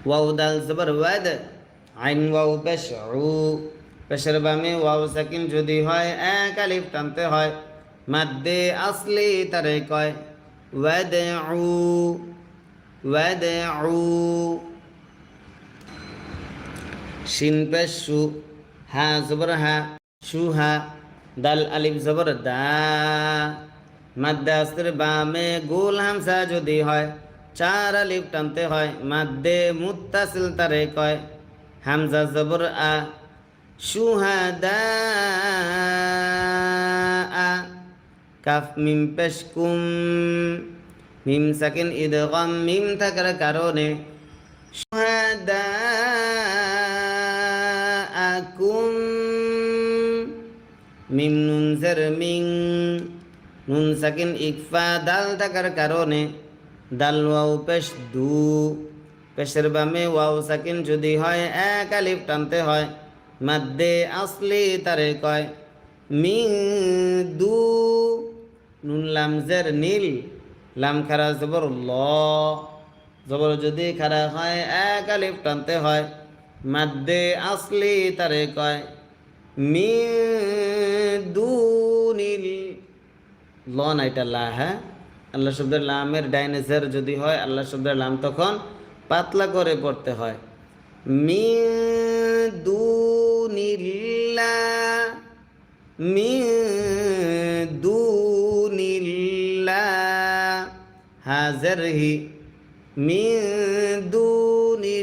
Speaker 1: ওয়াও দাল জবর ওয়াদ, আইন ওয়াও পেশ উ, পেশের বামে ওয়াও সাকিন যদি হয় এক আলিফ টানতে হয়, মাদ্দে আসলি তারে কয় ওয়াদউ, ওয়াদউ। শিন পেশ সু, হা জবর হা, সুহা, দাল আলিফ জবর দা, মাদ্দে আসলির বামে গোল হামসা যদি হয় 4 আলিফ টানতে হয়, মাদ্দে মুত্তাসিল তারে কয় হামজা জবর আ, শুহাদা আ, কাফ মিম পেশ কুম, মিম সাকিন ইদগাম মিম থাকার কারণে শুহাদা আকুম, মিম নুন জের মিং, নুন সাকিন ইকফা দাল থাকার কারণে দাল ওয়াও পেশ দু, পেশের বামে ওয়াও সাকিন যদি হয় এক আলিফ টানতে হয়, মাদ্দে আসলি তারে কয় মিন দু, নুন লাম জের নীল, লাম খারা জবর ল, জবর যদি খারা হয় এক আলিফ টানতে হয়, মাদ্দে আসলি তারে কয় মিন দুনিল, ল না এটা লা, হ্যাঁ, আল্লাহ শব্দের লামের ডাইনে জের যদি হয় আল্লাহ শব্দের লাম তখন পাতলা করে পড়তে হয়, মিন দুনিল্লাহ, মিন দুনিল্লাহ, হাজের হি, মিন দুনিল্লাহি,